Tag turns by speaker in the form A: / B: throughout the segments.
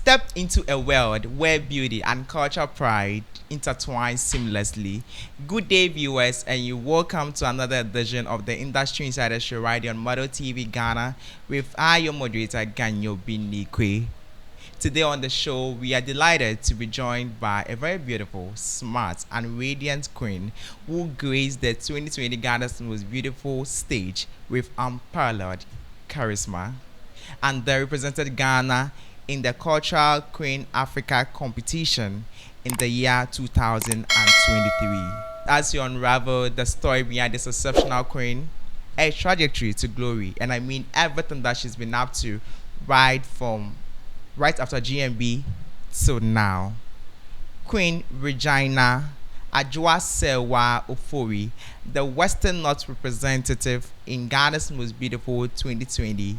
A: Step into a world where beauty and cultural pride intertwine seamlessly. Good day, viewers, and you welcome to another edition of the Industry Insider Show right here on Model TV Ghana with your moderator Ganyo Binikwe. Today on the show, we are delighted to be joined by a very beautiful, smart, and radiant queen who graced the 2020 Ghana's most beautiful stage with unparalleled charisma, and they represented Ghana in the Cultural Queen Africa competition in the year 2023. As you unravel the story behind this exceptional queen, a trajectory to glory, and I mean everything that she's been up to right after GMB till now. Queen Regina Ajua Sewa Ofori, the Western North representative in Ghana's Most Beautiful 2020,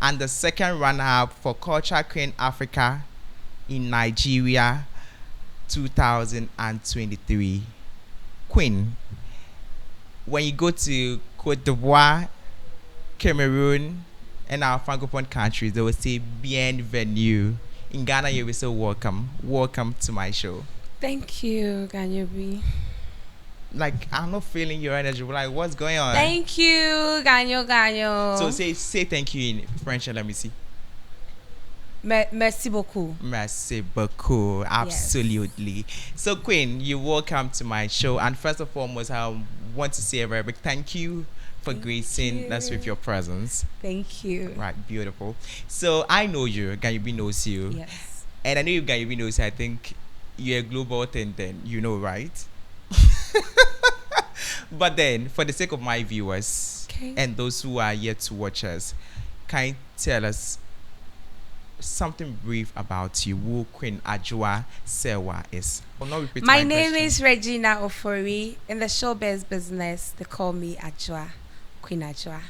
A: and the second runner-up for Culture Queen Africa in Nigeria 2023. Queen, when you go to Cote d'Ivoire, Cameroon, and our Francophone countries, they will say bienvenue. In Ghana, you will say welcome. Welcome to my show.
B: Thank you, Ganyobi.
A: Like, I'm not feeling your energy. Like, what's going on?
B: Thank you, Ganyo.
A: So say thank you in French. Let me see.
B: Merci beaucoup.
A: Merci beaucoup. Absolutely. Yes. So, Queen, you're welcome to my show. And first and foremost, I want to say a very big thank you for gracing us with your presence.
B: Thank you.
A: Right, beautiful. So I know you, Ganyobi knows you.
B: Yes.
A: And I know if Ganyobi knows you, I think you're a global thing then, you know, right? But then, for the sake of my viewers and those who are yet to watch us, can you tell us something brief about you, who Queen Ajua Sewa is?
B: My name is Regina Ofori. In the showbiz business, they call me Ajua. Queen Ajua.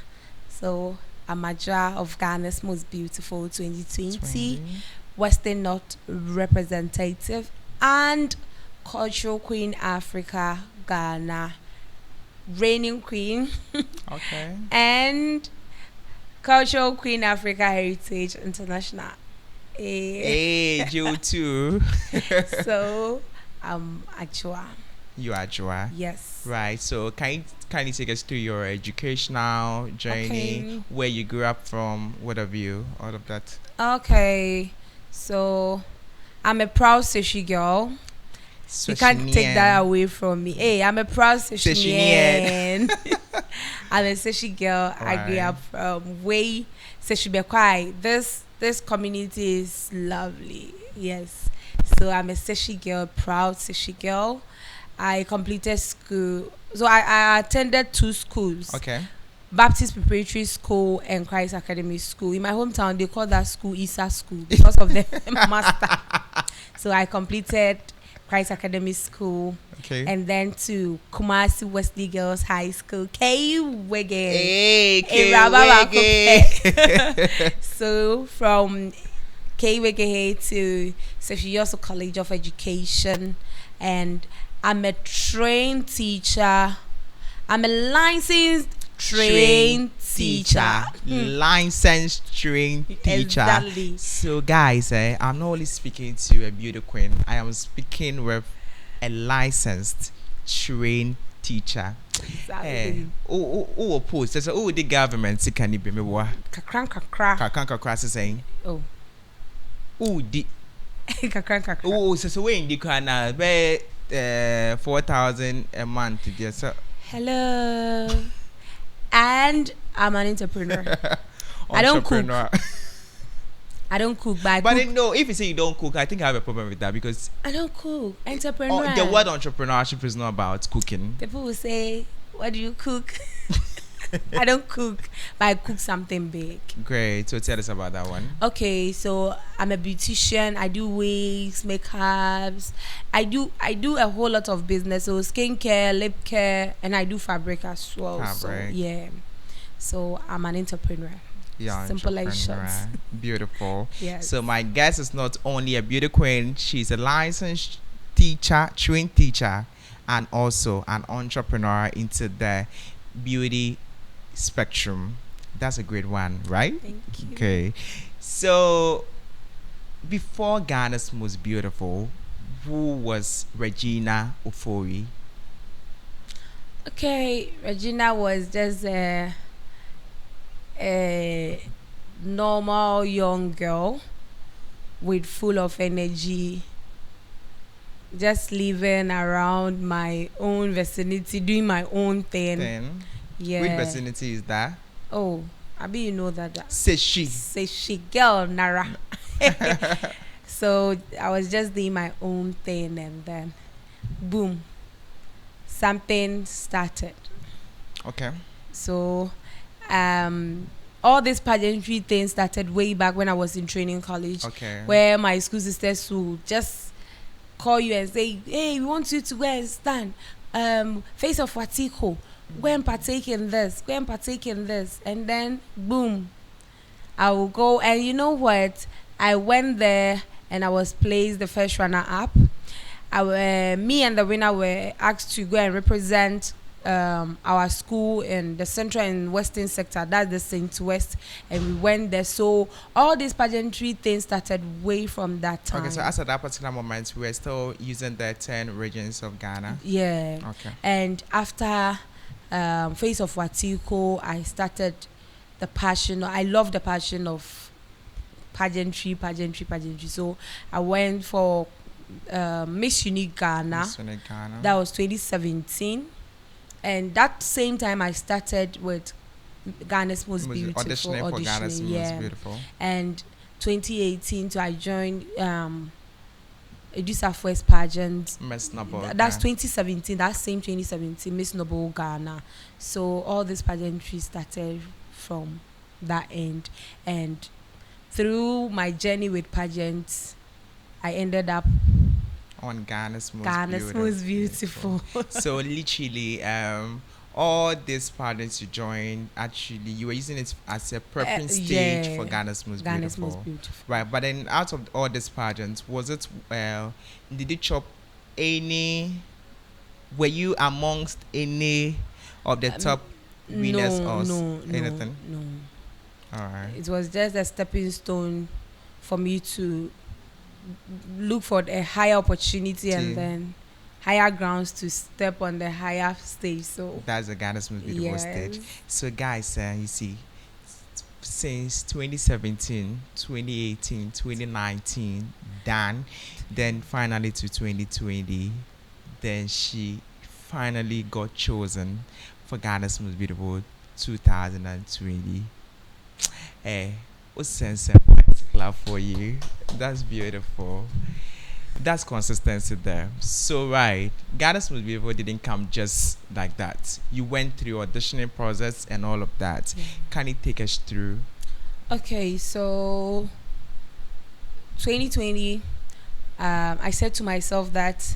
B: So I'm Ajua of Ghana's Most Beautiful 2020, Western North representative, and Cultural Queen Africa Ghana, reigning queen.
A: Okay.
B: And Cultural Queen Africa Heritage International.
A: Hey, you too.
B: So I'm Ajua.
A: You are Ajua.
B: Yes.
A: Right. So can you take us through your educational journey, where you grew up from, what have you, all of that?
B: Okay. So I'm a proud Seshi girl. You can't take that away from me. Hey, I'm a proud Seshian. I'm a Seshi girl. Right. I grew up from way Seshi Bekwai. This community is lovely. Yes. So I'm a Seshi girl, proud Seshi girl. I completed school. So I attended two schools.
A: Okay.
B: Baptist Preparatory School and Christ Academy School. In my hometown, they call that school Isa School because of the master. So I completed Christ Academy School.
A: Okay.
B: And then to Kumasi Wesley Girls High School. K-Wege.
A: Hey,
B: So from K-Wege to Sefioso College of Education, and I'm a trained teacher. I'm a licensed trained teacher.
A: Licensed trained teacher.
B: Exactly.
A: So guys, I'm not only speaking to a beauty queen. I am speaking with a licensed trained teacher.
B: Exactly.
A: Who opposed? So the government can be me what?
B: Kakran
A: saying.
B: Oh.
A: Who the
B: Kakran.
A: Oh, so when the can be 4,000 a month, yes, sir.
B: Hello. And I'm an entrepreneur. I don't cook. But I cook.
A: No, if you say you don't cook, I think I have a problem with that because
B: I don't cook. Entrepreneur.
A: The word entrepreneurship is not about cooking.
B: People will say, "What do you cook?" I don't cook, but I cook something big.
A: Great. So tell us about that one.
B: Okay, so I'm a beautician. I do wigs, makeups. I do a whole lot of business. So skincare, lip care, and I do fabric as well.
A: Fabric.
B: So yeah. So I'm an entrepreneur.
A: Yeah,
B: simple like short.
A: Beautiful.
B: Yes.
A: So my guest is not only a beauty queen, she's a licensed teacher, trained teacher, and also an entrepreneur into the beauty spectrum. That's a great one, right?
B: Thank you.
A: Okay. So before Ghana's Most Beautiful, who was Regina Ofori?
B: Okay, Regina was just a normal young girl with full of energy, just living around my own vicinity, doing my own thing.
A: Then, which
B: Yeah.
A: vicinity is that?
B: Oh, I mean, you know that.
A: Say she.
B: Say she girl Nara. So I was just doing my own thing, and then boom, something started.
A: Okay.
B: So all this pageantry thing started way back when I was in training college,
A: Okay.
B: where my school sisters would just call you and say, hey, we want you to go and stand face of Watiko, go and partake in this, go and partake in this, and then boom, I will go. And you know what, I went there and I was placed the first runner up. Me and the winner were asked to go and represent our school in the central and western sector, that's the Saint West, and we went there. So all these pageantry things started way from that time.
A: Okay, so as at that particular moment, we were still using the 10 regions of Ghana.
B: Yeah.
A: Okay.
B: And after Face of Watiko, I started the passion. I love the passion of pageantry. So I went for Miss Unique Ghana.
A: Miss Unique Ghana.
B: That was 2017. And that same time I started with Ghana's Most Beautiful.
A: Auditioning for Ghana's Most Beautiful.
B: And 2018, so I joined Edusa First Pageant.
A: Miss Noble.
B: That's 2017. That same 2017, Miss Noble Ghana. So all this pageantry started from that end. And through my journey with pageants, I ended up
A: on Ghana's
B: Most Beautiful.
A: So literally, all these pageants you joined, actually, you were using it as a prepping stage for Ghana's Most Beautiful. Right, but then out of all these pageants, was it, did you chop any, were you amongst any of the top winners or anything?
B: No.
A: All right.
B: It was just a stepping stone for me to look for a higher opportunity and then higher grounds to step on the higher stage. So
A: that's the Ghana's Most Beautiful stage. So guys, you see, since 2017, 2018, 2019 done, then finally to 2020, then she finally got chosen for Ghana's Most Beautiful 2020. What's sense clap for you? That's beautiful. That's consistency there. So right, Ghana's Most Beautiful didn't come just like that. You went through auditioning process and all of that. Yeah. Can you take us through?
B: Okay, so 2020, I said to myself that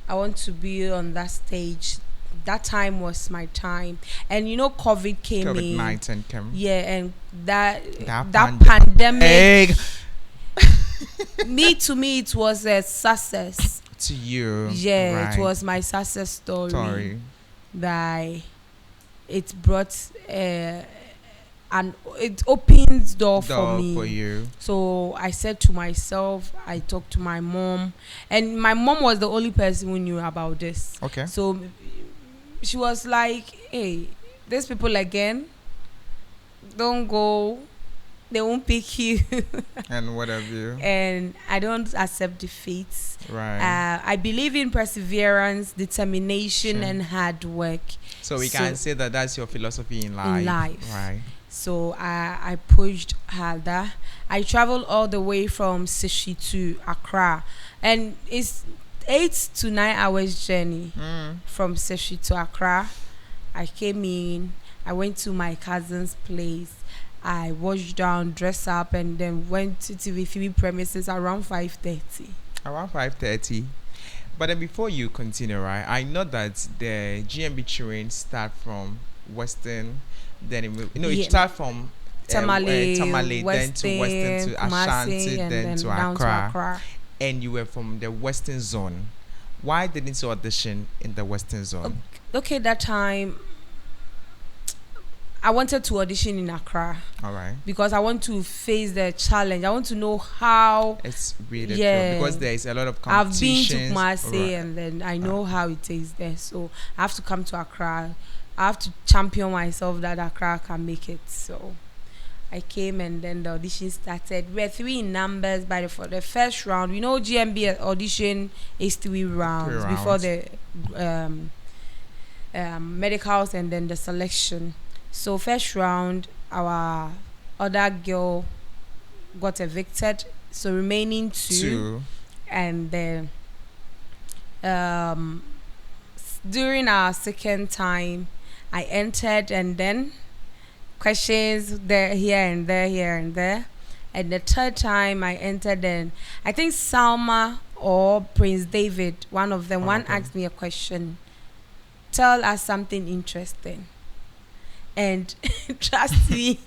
B: I want to be on that stage. That time was my time, and you know, COVID came in.
A: COVID-19 came.
B: Yeah, and that pandemic. To me, it was a success.
A: To you,
B: yeah,
A: right.
B: It was my success story. That it brought and it opened door for me.
A: For you.
B: So I said to myself, I talked to my mom, and my mom was the only person who knew about this.
A: Okay.
B: So she was like, hey, these people again, don't go, they won't pick you.
A: And what have you?
B: And I don't accept defeat.
A: Right.
B: I believe in perseverance, determination, and hard work.
A: So we can say that that's your philosophy in life. Right.
B: So I pushed harder. I traveled all the way from Sishi to Accra. And it's 8 to 9 hours journey from Sishi to Accra. I came in. I went to my cousin's place. I washed down, dressed up, and then went to TV3 premises around 5:30. Around
A: 5:30. But then before you continue, right, I know that the GMB train start from Western, then it start from
B: Tamale,
A: then to Western to Ashanti, then to Accra. And you were from the Western zone. Why didn't you audition in the Western zone?
B: Okay, that time I wanted to audition in Accra.
A: All right.
B: Because I want to face the challenge. I want to know how.
A: It's really
B: Yeah.
A: true because there is a lot of
B: I've been to
A: competitions.
B: Kumasi
A: Right.
B: and then I know how it is there. So I have to come to Accra. I have to champion myself that Accra can make it. So I came and then the audition started. We were 3 in numbers for the first round. You know, GMB audition is 3 rounds before the medicals and then the selection. So first round, our other girl got evicted. So remaining two. And then during our second time, I entered and then questions there, here and there, here and there. And the third time I entered, and I think Salma or Prince David, one of them, one asked me a question. Tell us something interesting. And trust me,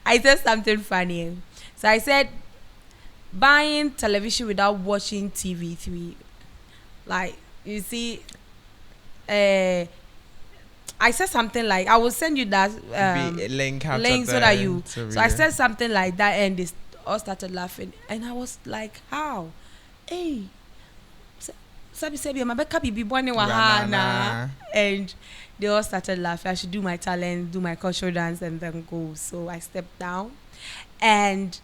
B: I said something funny. So I said, buying television without watching TV3. Like, you see, I said something like, I will send you that link so that you. So I said something like that, and they all started laughing. And I was like, how? Hey. And they all started laughing. I should do my talent, do my cultural dance, and then go. So I stepped down. And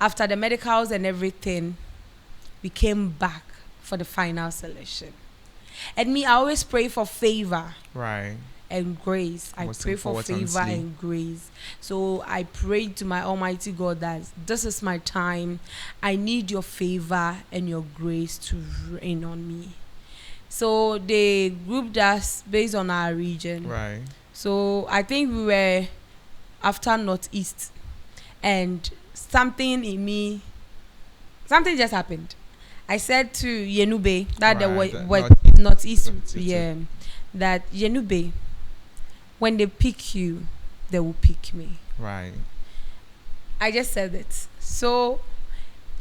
B: after the medicals and everything, we came back for the final selection. And me, I always pray for favor.
A: Right.
B: And grace. I pray for favor and grace. So I prayed to my Almighty God that this is my time. I need your favor and your grace to rain on me. So they grouped us based on our region.
A: Right.
B: So I think we were after Northeast. And something just happened. I said to Yenube, that Northeast, that Yenube, when they pick you, they will pick me.
A: Right.
B: I just said it. So,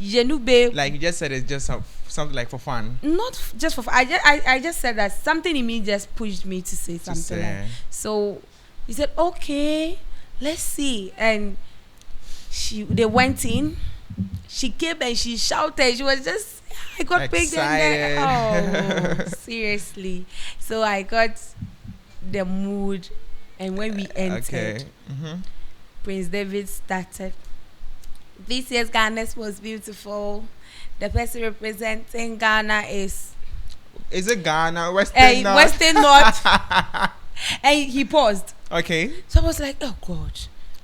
B: Yenube.
A: Like you just said, it's just something like for fun.
B: Not just for fun. I just said that something in me just pushed me to say something. Like, so, he said, okay, let's see. And they went in. She came and she shouted. She was just, I got picked. Oh, seriously. So I got the mood. And when we entered, Prince David started. This year's Ghana was beautiful. The person representing Ghana is
A: it Ghana? Western North?
B: Western North. And he paused.
A: Okay.
B: So I was like, oh God,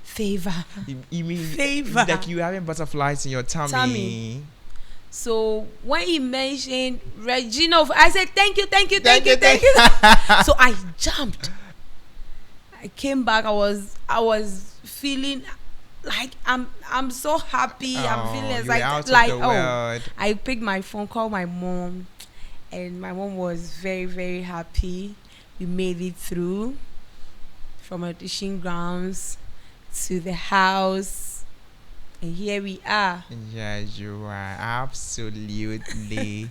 B: favor.
A: You mean
B: favor?
A: Like you having butterflies in your tummy.
B: So when he mentioned Regina, I said, thank you. So I jumped. I came back. I was feeling like I'm so happy. I'm feeling excited. I picked my phone, called my mom, and my mom was very, very happy. We made it through from audition grounds to the house, and here we are.
A: Yeah, you are absolutely.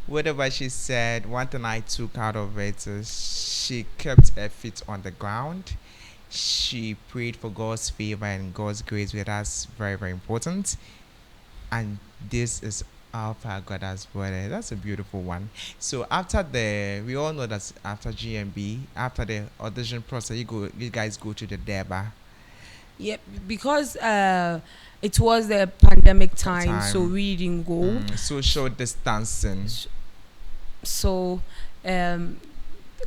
A: Whatever she said, one thing I took out of it is she kept her feet on the ground. She prayed for God's favor and God's grace, which that's very, very important. And this is how far God has brought it. That's a beautiful one. So we all know that after GMB, after the audition process, you guys go to the DEBA.
B: Yep, because it was the pandemic time, so we didn't go.
A: Social distancing.
B: So,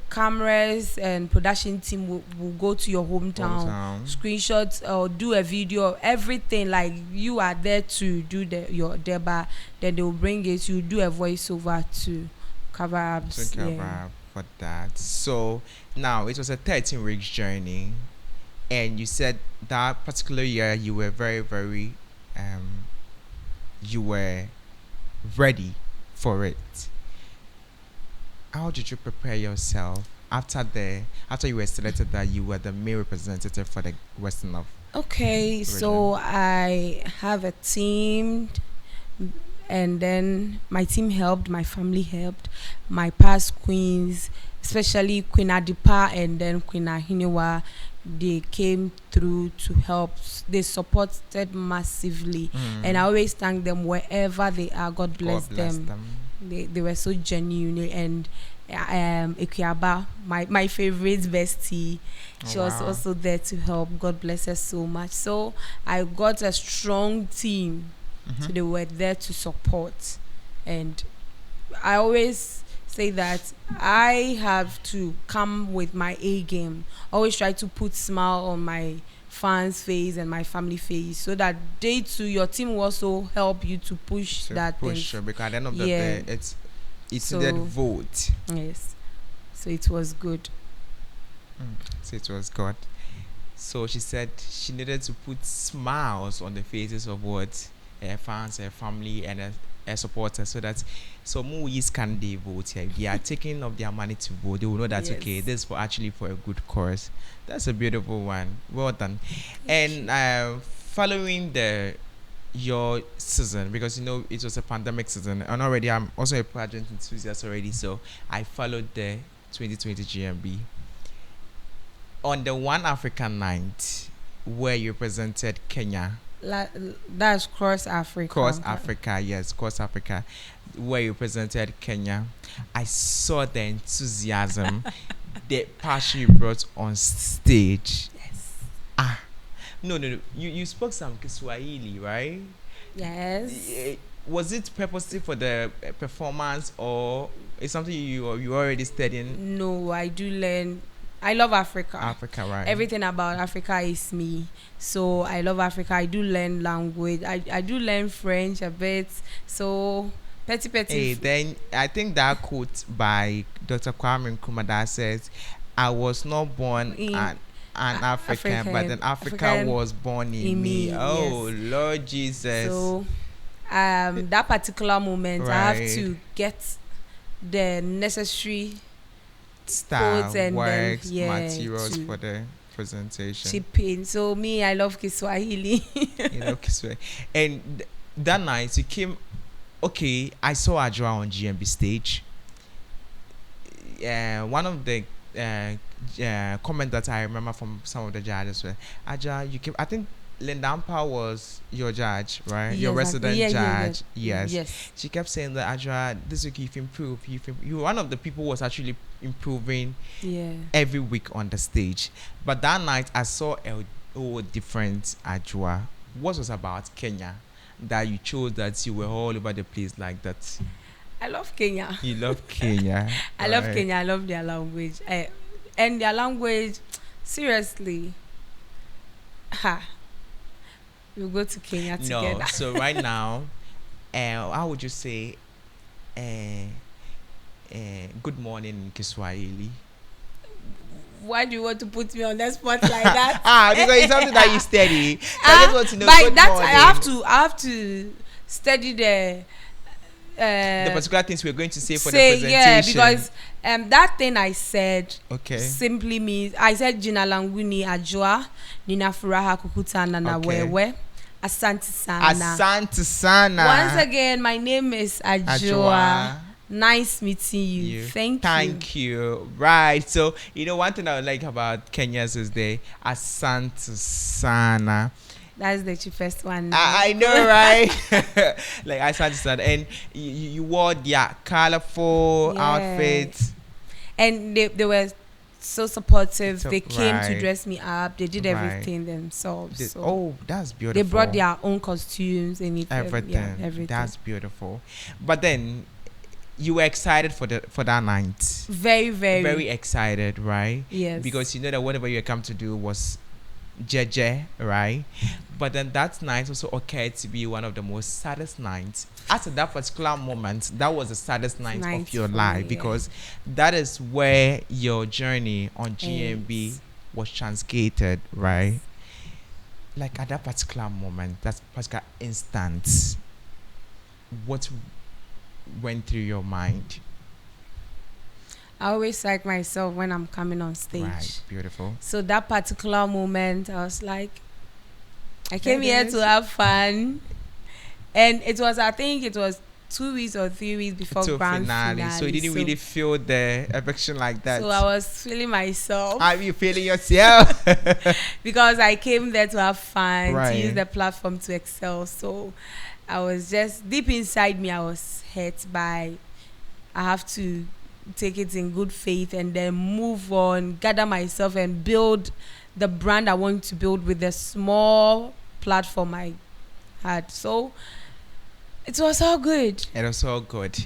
B: cameras and production team will go to your hometown, screenshots or do a video, everything. Like you are there to do your deba, then they will bring it. You do a voiceover to cover up.
A: Up for that. So now it was a 13-week journey, and you said that particular year you were very, very, you were ready for it. How did you prepare yourself after you were selected that you were the main representative for the Western North?
B: Okay, so I have a team, and then my team helped, my family helped, my past queens, especially Queen Adipa and then Queen Ahiniwa. they came through to help. They supported massively, and I always thank them wherever they are. God bless, them. They were so genuine. And Equiaba, my favorite bestie, she was also there to help. God bless her so much. So I got a strong team, so they were there to support. And I always say that I have to come with my A game. Always try to put smile on my fans' face and my family face, so that they too, your team will also help you to push that thing.
A: Because at the end of the day, it's so, that vote.
B: Yes. So it was good.
A: So it was good. So she said she needed to put smiles on the faces of what her fans, her family, and her supporters, so that movies can they vote here. They are taking of their money to vote. They will know that okay, this is for a good cause. That's a beautiful one. Well done. And following your season, because it was a pandemic season, and already I'm also a pageant enthusiast already, so I followed the 2020 GMB. On the One African night where you presented Kenya,
B: that's Cross Africa.
A: Yes, Cross Africa, where you presented Kenya, I saw the enthusiasm, the passion you brought on stage.
B: Yes.
A: No. You spoke some Kiswahili, right?
B: Yes.
A: Was it purposely for the performance, or is something you already studying?
B: No, I do learn. I love Africa.
A: Africa, right?
B: Everything about Africa is me. So I love Africa. I do learn language. I do learn French a bit. So petty.
A: Hey, then I think that quote by Dr. Kwame Nkrumah that says, "I was not born an African, but then Africa was born in me." Oh, yes. Lord Jesus.
B: So that particular moment, right. I have to get the necessary
A: style, works, materials for the presentation.
B: Shipping. So me, I love Kiswahili.
A: You love Kiswahili. And that night you came. Okay, I saw Ajwa on GMB stage. One of the comment that I remember from some of the judges were, Ajwa, you came. I think Lindampa was your judge, right?
B: Yes,
A: your resident judge.
B: Yeah.
A: Yes. She kept saying that, Ajwa, this week you've improved. You were one of the people who was actually improving every week on the stage. But that night I saw a different Ajwa. What was about Kenya that you chose that you were all over the place like that?
B: I love Kenya.
A: You love Kenya.
B: I love Kenya. I love their language. And their language, seriously. We'll go to Kenya together.
A: No, so right now, how would you say good morning in Kiswahili?
B: Why do you want to put me on that spot like that?
A: Because it's something that you study. I just want to know.
B: By that, I have to study the
A: particular things we're going to say for the presentation. Yeah,
B: because that thing I said
A: simply
B: means, I said Jina langu ni Ajwa, nina furaha kukutana na wewe. Asante sana. Once again, my name is Ajwa. Nice meeting you. Thank you.
A: Right. So, one thing I would like about Kenya's is the Asante sana.
B: That's the cheapest one.
A: I know, right? Like Asante sana. And you wore their colorful outfits.
B: And they were so supportive. They came to dress me up. They did everything themselves.
A: That's beautiful.
B: They brought their own costumes and everything.
A: That's beautiful. But then you were excited for that night.
B: Very, very,
A: very excited, right?
B: Yes.
A: Because you know that whatever you come to do was jeje, right? But then that night also occurred to be one of the most saddest nights. After that particular moment, that was the saddest night of your life, because that is where your journey on GMB was truncated, right? Like at that particular moment, that particular instant, what went through your mind?
B: I always psych myself when I'm coming on stage.
A: Right, beautiful.
B: So that particular moment, I was like, I came here to have fun. And I think it was 2 weeks or 3 weeks before
A: To
B: grand
A: finale. So you didn't really feel the eviction like that.
B: So I was feeling myself.
A: Are you feeling yourself?
B: Because I came there to have fun,
A: Right.
B: to use the platform to excel. So I was just deep inside me. I was hurt by. I have to take it in good faith and then move on, gather myself and build the brand I want to build with the small platform I had. So it was all good.
A: It was all good.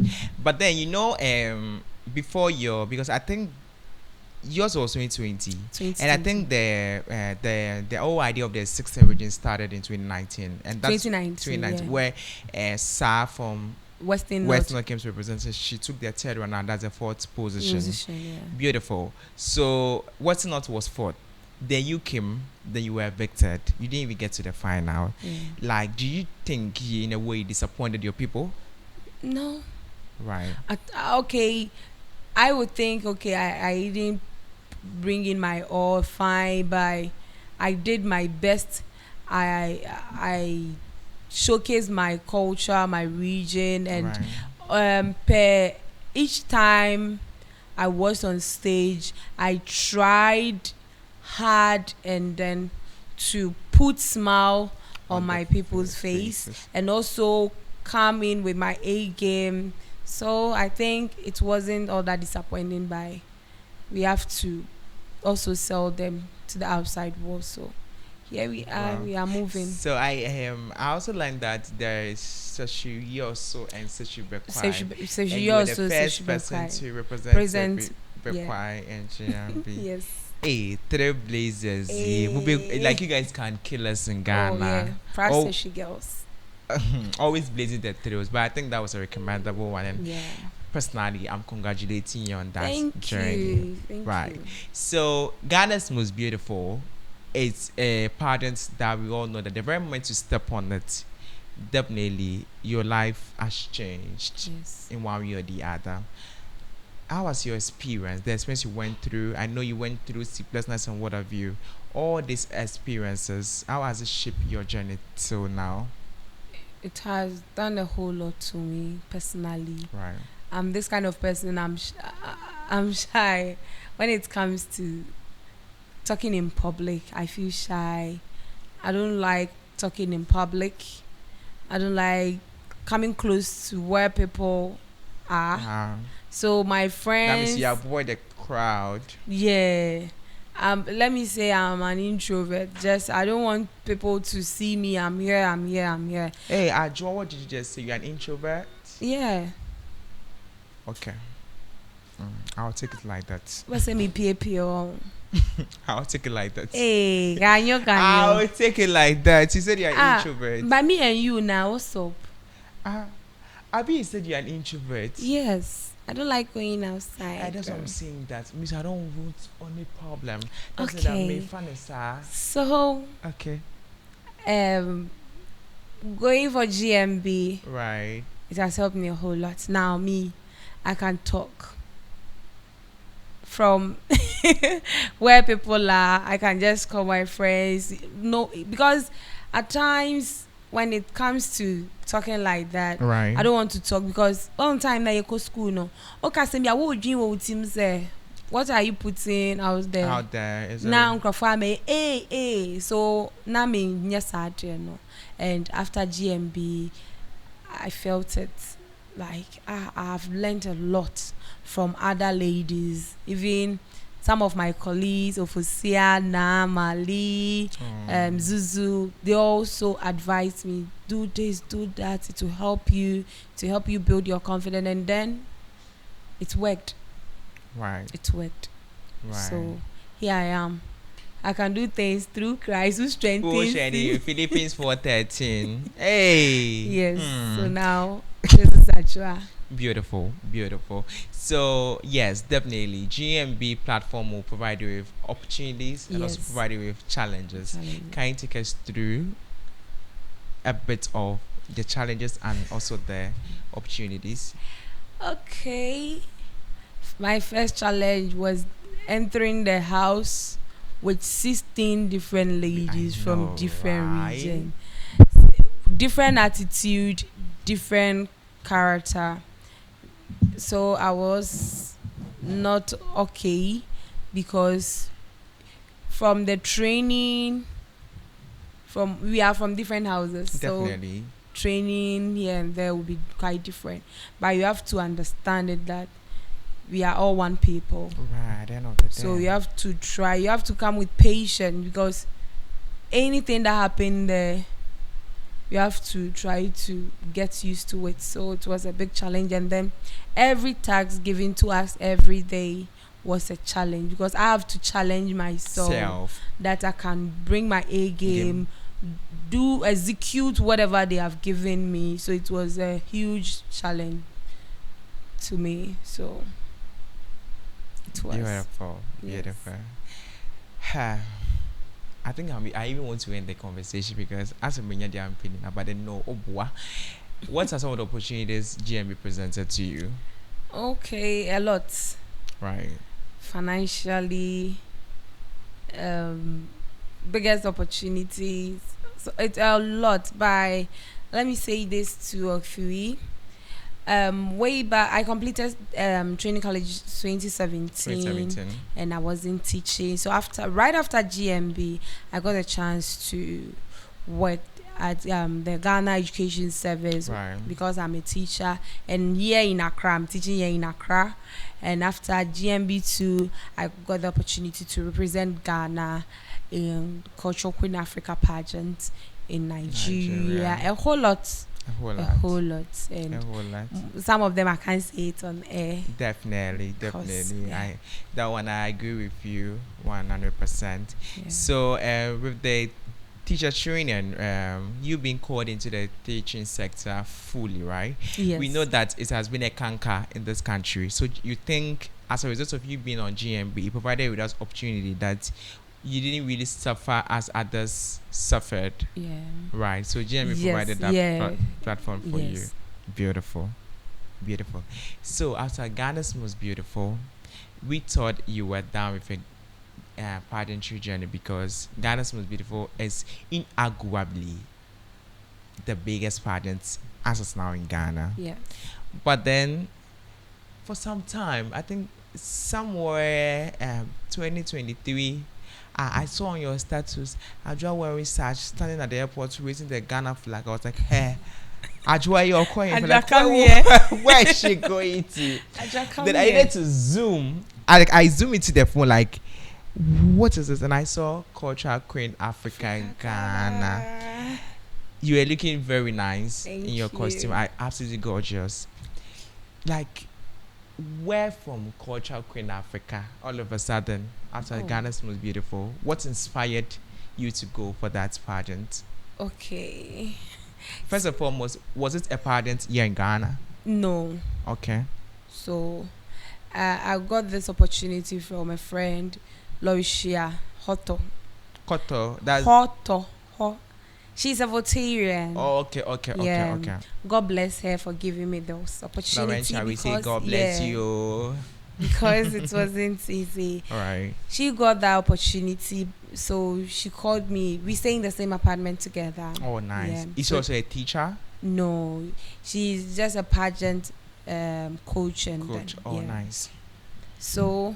A: But then before because I think yours was 2020. And I think the whole idea of the 16 region started in 2019. And that's
B: 2019, yeah.
A: where Sa from
B: Western
A: North came to represent. She took their third one and that's the fourth position.
B: yeah.
A: Beautiful. So Western North was fourth. Then you came, then you were evicted. You didn't even get to the final.
B: Yeah.
A: Like, do you think you, in a way, disappointed your people?
B: No.
A: Right.
B: Okay. I would think, okay, I didn't bring in my all, fine, but I did my best. I showcased my culture, my region, and per each time I was on stage, I tried hard and then to put smile on my people's face and also come in with my A game. So I think it wasn't all that disappointing, but we have to also sell them to the outside world. So here we are. Wow. We are moving.
A: So I also learned that there is Sashi Yoso and Sashi Bekwai.
B: Sashi Yoso,
A: the first person to represent Bekwai and GMB.
B: Yes.
A: Hey, trailblazers. Yeah. Like you guys can kill us in Ghana.
B: Oh, yeah. Proud Sashi girls.
A: Always blazing the trails, but I think that was a recommendable one. And
B: yeah.
A: Personally, I'm congratulating you on that journey.
B: You. Thank
A: right.
B: You.
A: So Ghana's most beautiful. It's a pageant that we all know that the very moment you step on it, definitely your life has changed in one way or the other. How was your experience? The experience you went through? I know you went through sleeplessness and what have you. All these experiences, how has it shaped your journey till now?
B: It has done a whole lot to me personally.
A: Right.
B: I'm this kind of person. I'm shy when it comes to talking in public. I feel shy. I don't like talking in public. I don't like coming close to where people are. So my friends.
A: That means you avoid the crowd.
B: Yeah. Let me say I'm an introvert. I don't want people to see me. I'm here.
A: Hey, Joa, what did you just say? You're an introvert?
B: Yeah.
A: Okay. I'll take it like that.
B: What's me PAPO?
A: I'll take it like that.
B: Hey, ganyo.
A: I'll take it like that. You said you're an introvert.
B: But me and you now, what's up?
A: Abi, you said you're an introvert.
B: Yes. I don't like going outside.
A: That's what I'm saying. That means I don't want any problem. That's
B: okay. So.
A: Okay.
B: Going for GMB.
A: Right.
B: It has helped me a whole lot. Now I can talk. From where people are, I can just call my friends. No, because at times when it comes to talking like that,
A: right.
B: I don't want to talk because all the time that you go school, no. Okay, so what would you team say? What are you putting out there?
A: Out there is
B: now so now me yes no. And after GMB, I felt it like I've learned a lot from other ladies, even some of my colleagues, Ofosia, Mali, Zuzu, they also advised me, do this, do that, to help you build your confidence, and then it worked.
A: Right.
B: It worked.
A: Right.
B: So here I am. I can do things through Christ who strengthens me.
A: Philippines 4:13. Hey.
B: Yes. So now this is actual.
A: Beautiful. So yes, definitely GMB platform will provide you with opportunities and also provide you with challenges. Can you take us through a bit of the challenges and also the opportunities?
B: Okay. My first challenge was entering the house with 16 different ladies from different regions. Different attitude, different character. So I was not okay because from the training, from we are from different houses. So
A: Definitely.
B: training here and there will be quite different. But you have to understand it that we are all one people.
A: Right, at the end of the day.
B: So you have to try. You have to come with patience because anything that happened there, you have to try to get used to it. So it was a big challenge, and then every task given to us every day was a challenge because I have to challenge myself
A: Self.
B: that I can bring my A game, do execute whatever they have given me. So it was a huge challenge to me. So it was
A: Beautiful.
B: Yes.
A: Beautiful. Ha. I think I even want to end the conversation because as a many I'm feeling about the no obwa. What are some of the opportunities GMB presented to you?
B: okay. A lot
A: Right.
B: financially, biggest opportunities. So it's a lot. By let me say this 2 or 3. Way back, I completed training college 2017,
A: 2017.
B: and I was in teaching. So right after GMB, I got a chance to work at the Ghana Education Service
A: Right.
B: because I'm a teacher. And here in Accra, I'm teaching here in Accra. And after GMB2, I got the opportunity to represent Ghana in Cultural Queen Africa pageant in Nigeria. A whole lot.
A: A whole
B: A
A: lot.
B: whole lot. And
A: A whole lot.
B: some of them I can't say it on air.
A: Definitely,
B: 'Cause,
A: definitely.
B: yeah.
A: That one I agree with you 100%.
B: Yeah.
A: So with the teacher training, you've been called into the teaching sector fully, right?
B: Yes.
A: We know that it has been a canker in this country. So you think, as a result of you being on GMB, it provided with us opportunity that you didn't really suffer as others suffered,
B: Yeah.
A: right? So GMB
B: Yes,
A: provided that
B: yeah.
A: platform for you.
B: Yes.
A: Beautiful, beautiful. So after Ghana's Most Beautiful, we thought you were down with a pageantry journey because Ghana's Most Beautiful is inarguably the biggest pageant as of now in Ghana.
B: Yeah.
A: But then, for some time, I think somewhere 2023, I saw on your status, Ajua wearing such standing at the airport raising the Ghana flag. I was like, hey, Ajua, you're calling.
B: Ajua,
A: Like,
B: come
A: where,
B: here.
A: where is she going to?
B: Ajua, come
A: Then I
B: here.
A: needed to zoom. I zoom into the phone like, what is this? And I saw Cultural Queen Africa in Ghana. You were looking very nice
B: Thank
A: in your
B: you.
A: costume. Absolutely gorgeous. Like, where from Cultural Queen Africa all of a sudden after
B: Oh.
A: Ghana's Most Beautiful? What inspired you to go for that pageant?
B: Okay.
A: First and foremost, was it a pageant here in Ghana?
B: No.
A: Okay.
B: So I got this opportunity from a friend, Loishia Hoto.
A: Koto. That's
B: Hoto. She's a Votarian.
A: oh, okay.
B: Yeah.
A: Okay.
B: God bless her for giving me those opportunities.
A: Shall we say God bless you?
B: Because it wasn't easy.
A: All right.
B: She got that opportunity, so she called me. We stay in the same apartment together.
A: Oh, nice.
B: Yeah.
A: Is she
B: So-
A: also a teacher?
B: No, she's just a pageant coach and
A: Coach.
B: then,
A: Oh,
B: yeah.
A: nice.
B: So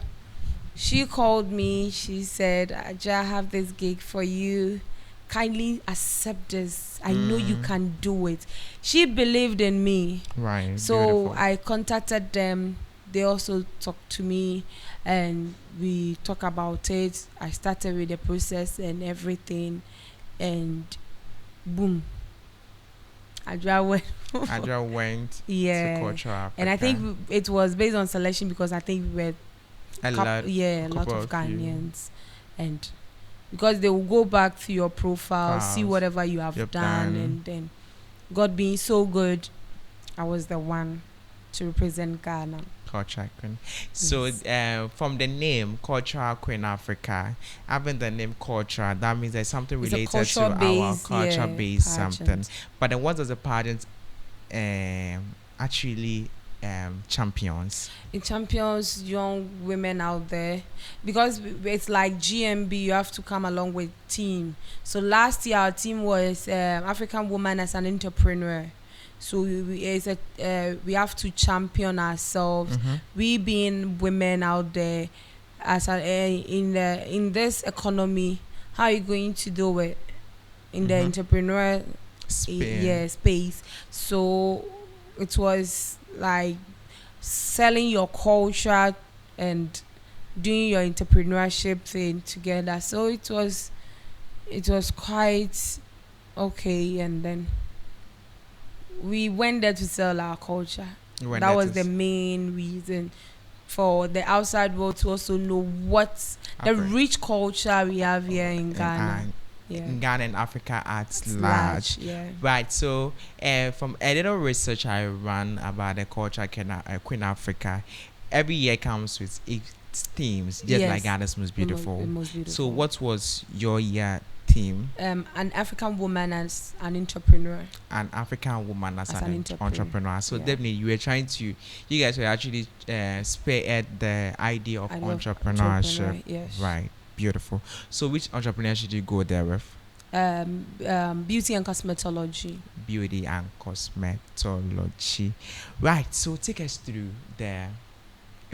B: she called me. She said, "Aja, I have this gig for you. Kindly accept this. I know you can do it." She believed in me.
A: Right.
B: So
A: Beautiful.
B: I contacted them. They also talked to me and we talked about it. I started with the process and everything, and boom, Adra went.
A: Adra went to
B: Yeah.
A: Cultural Africa.
B: And I think it was based on selection because I think we were
A: a lot.
B: a lot
A: couple
B: of
A: of you.
B: Ghanaians, and because they will go back to your profile, see
A: Files
B: whatever you have
A: you've
B: done,
A: done.
B: and then God being so good, I was the one to represent Ghana.
A: Cultural Queen. So
B: Yes.
A: from the name Cultural Queen Africa, having the name culture, that means there's something
B: It's a
A: related to our
B: culture-based,
A: culture-based something.
B: pageant.
A: But then what does the pageant actually champions?
B: It champions young women out there because it's like GMB. You have to come along with team. So last year our team was African woman as an entrepreneur. So we have to champion ourselves.
A: Mm-hmm.
B: We being women out there, in this economy, how are you going to do it in the
A: Mm-hmm.
B: entrepreneur
A: Spain.
B: space? So it was like selling your culture and doing your entrepreneurship thing together. So it was quite okay, and then we went there to sell our culture.
A: When
B: That
A: that
B: was the
A: is
B: main reason for the outside world to also know what the
A: Afri-
B: rich culture we have here in
A: and,
B: Ghana. Yeah.
A: in Ghana and Africa at
B: It's
A: large.
B: yeah.
A: Right. So, from a little research I ran about the culture Queen Africa, every year comes with its themes, just like
B: Yes.
A: Ghana's most beautiful.
B: The most beautiful.
A: So, what was your year theme?
B: An African woman as an entrepreneur.
A: An African woman as
B: As
A: an
B: an
A: entrepreneur. So,
B: yeah.
A: definitely, you guys were actually spearhead the idea of
B: I love
A: entrepreneurship.
B: entrepreneur, yes.
A: Right. Beautiful. So, which entrepreneur should you go there with?
B: Beauty and cosmetology.
A: Beauty and cosmetology. Right. So take us through there,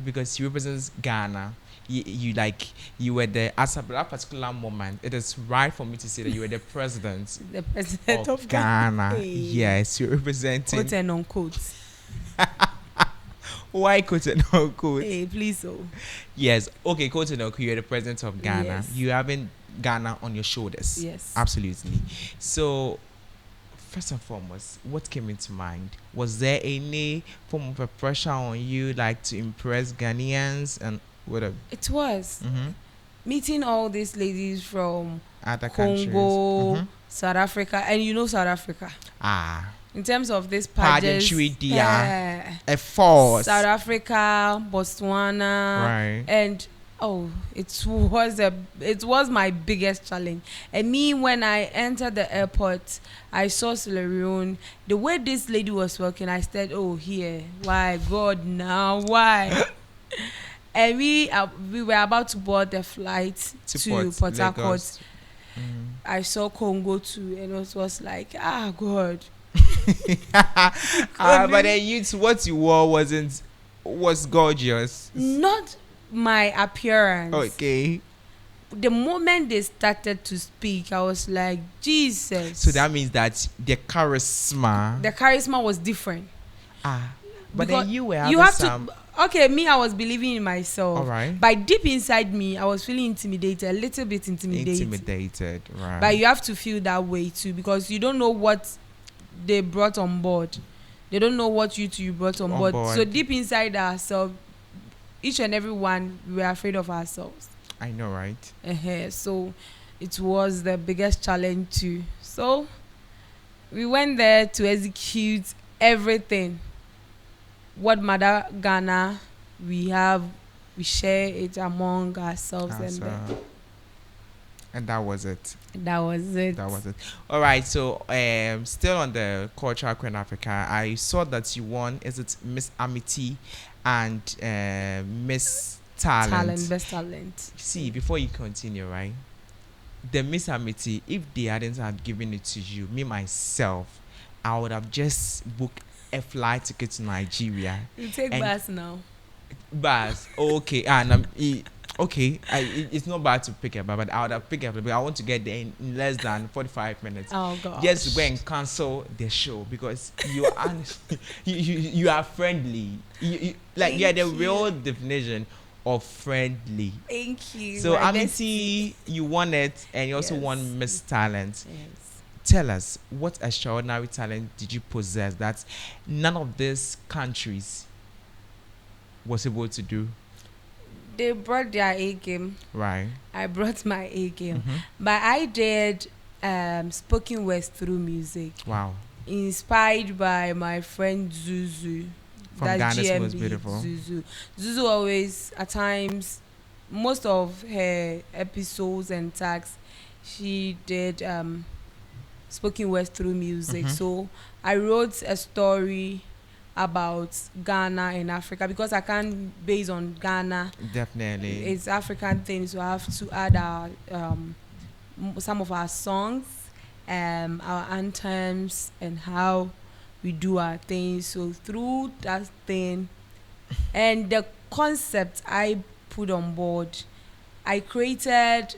A: because you represent Ghana. You were the at that particular moment. It is right for me to say that you were the president
B: The president
A: of
B: of
A: Ghana.
B: Hey.
A: Yes, you're representing.
B: Quote and unquote.
A: Why quote and unquote?
B: Hey, please so.
A: Yes. Okay, quote and unquote. You're the president of Ghana.
B: Yes.
A: You having Ghana on your shoulders.
B: Yes.
A: Absolutely. So, first and foremost, what came into mind? Was there any form of a pressure on you, like to impress Ghanaians and whatever?
B: It was meeting all these ladies from
A: Other countries?
B: Congo,
A: Mhm.
B: South Africa, and you know South Africa.
A: Ah,
B: In terms of this pageant,
A: pageantry, dear. A force.
B: South Africa, Botswana,
A: Right.
B: and it was my biggest challenge. And me, when I entered the airport, I saw Sierra Leone. The way this lady was walking, I said, "Oh, here, why God now, why?" And we were about to board the flight to Port Harcourt.
A: Lagos.
B: I saw Congo too, and it was like, God.
A: But then what you wore was gorgeous.
B: Not my appearance.
A: Okay.
B: The moment they started to speak, I was like, Jesus.
A: So that means that the charisma.
B: The charisma was different.
A: But
B: Because
A: then you were
B: you
A: having
B: have
A: some.
B: Okay, me, I was believing in myself.
A: All right.
B: But deep inside me, I was feeling intimidated, a little bit intimidated.
A: Right.
B: But you have to feel that way too, because you don't know what they brought on board. They don't know what you brought on board. So deep inside ourselves, each and every one, we were afraid of ourselves.
A: I know, right?
B: So it was the biggest challenge too. So we went there to execute everything. What Mother Ghana we have, we share it among ourselves,
A: And that was it.
B: that was it.
A: All right. So, still on the cultural Queen Africa, I saw that you won. Is it Miss Amity and Miss Talent?
B: Best talent.
A: See, before you continue, right? The Miss Amity, if they hadn't had given it to you, me myself, I would have just booked a flight ticket to Nigeria.
B: You take bus now.
A: Bus, okay, okay. It's not bad to pick up, but I would have picked up. But I want to get there in less than 45 minutes.
B: Oh God!
A: Just go and cancel the show because you are you are friendly. You are the real definition of friendly.
B: Thank you.
A: So Amity, you won it, and you also won Miss Talent.
B: Yes.
A: Tell us, what extraordinary talent did you possess that none of these countries was able to do?
B: They brought their A game.
A: Right.
B: I brought my A game.
A: Mm-hmm.
B: But I did spoken words through music.
A: Wow.
B: Inspired by my friend Zuzu.
A: From Ghana's Most Beautiful.
B: Zuzu always, at times, most of her episodes and tags, she did spoken words through music.
A: Mm-hmm.
B: So I wrote a story about Ghana and Africa because I can't base on Ghana.
A: Definitely.
B: It's African things, so I have to add our some of our songs, our anthems, and how we do our thing. So through that thing and the concept I put on board, I created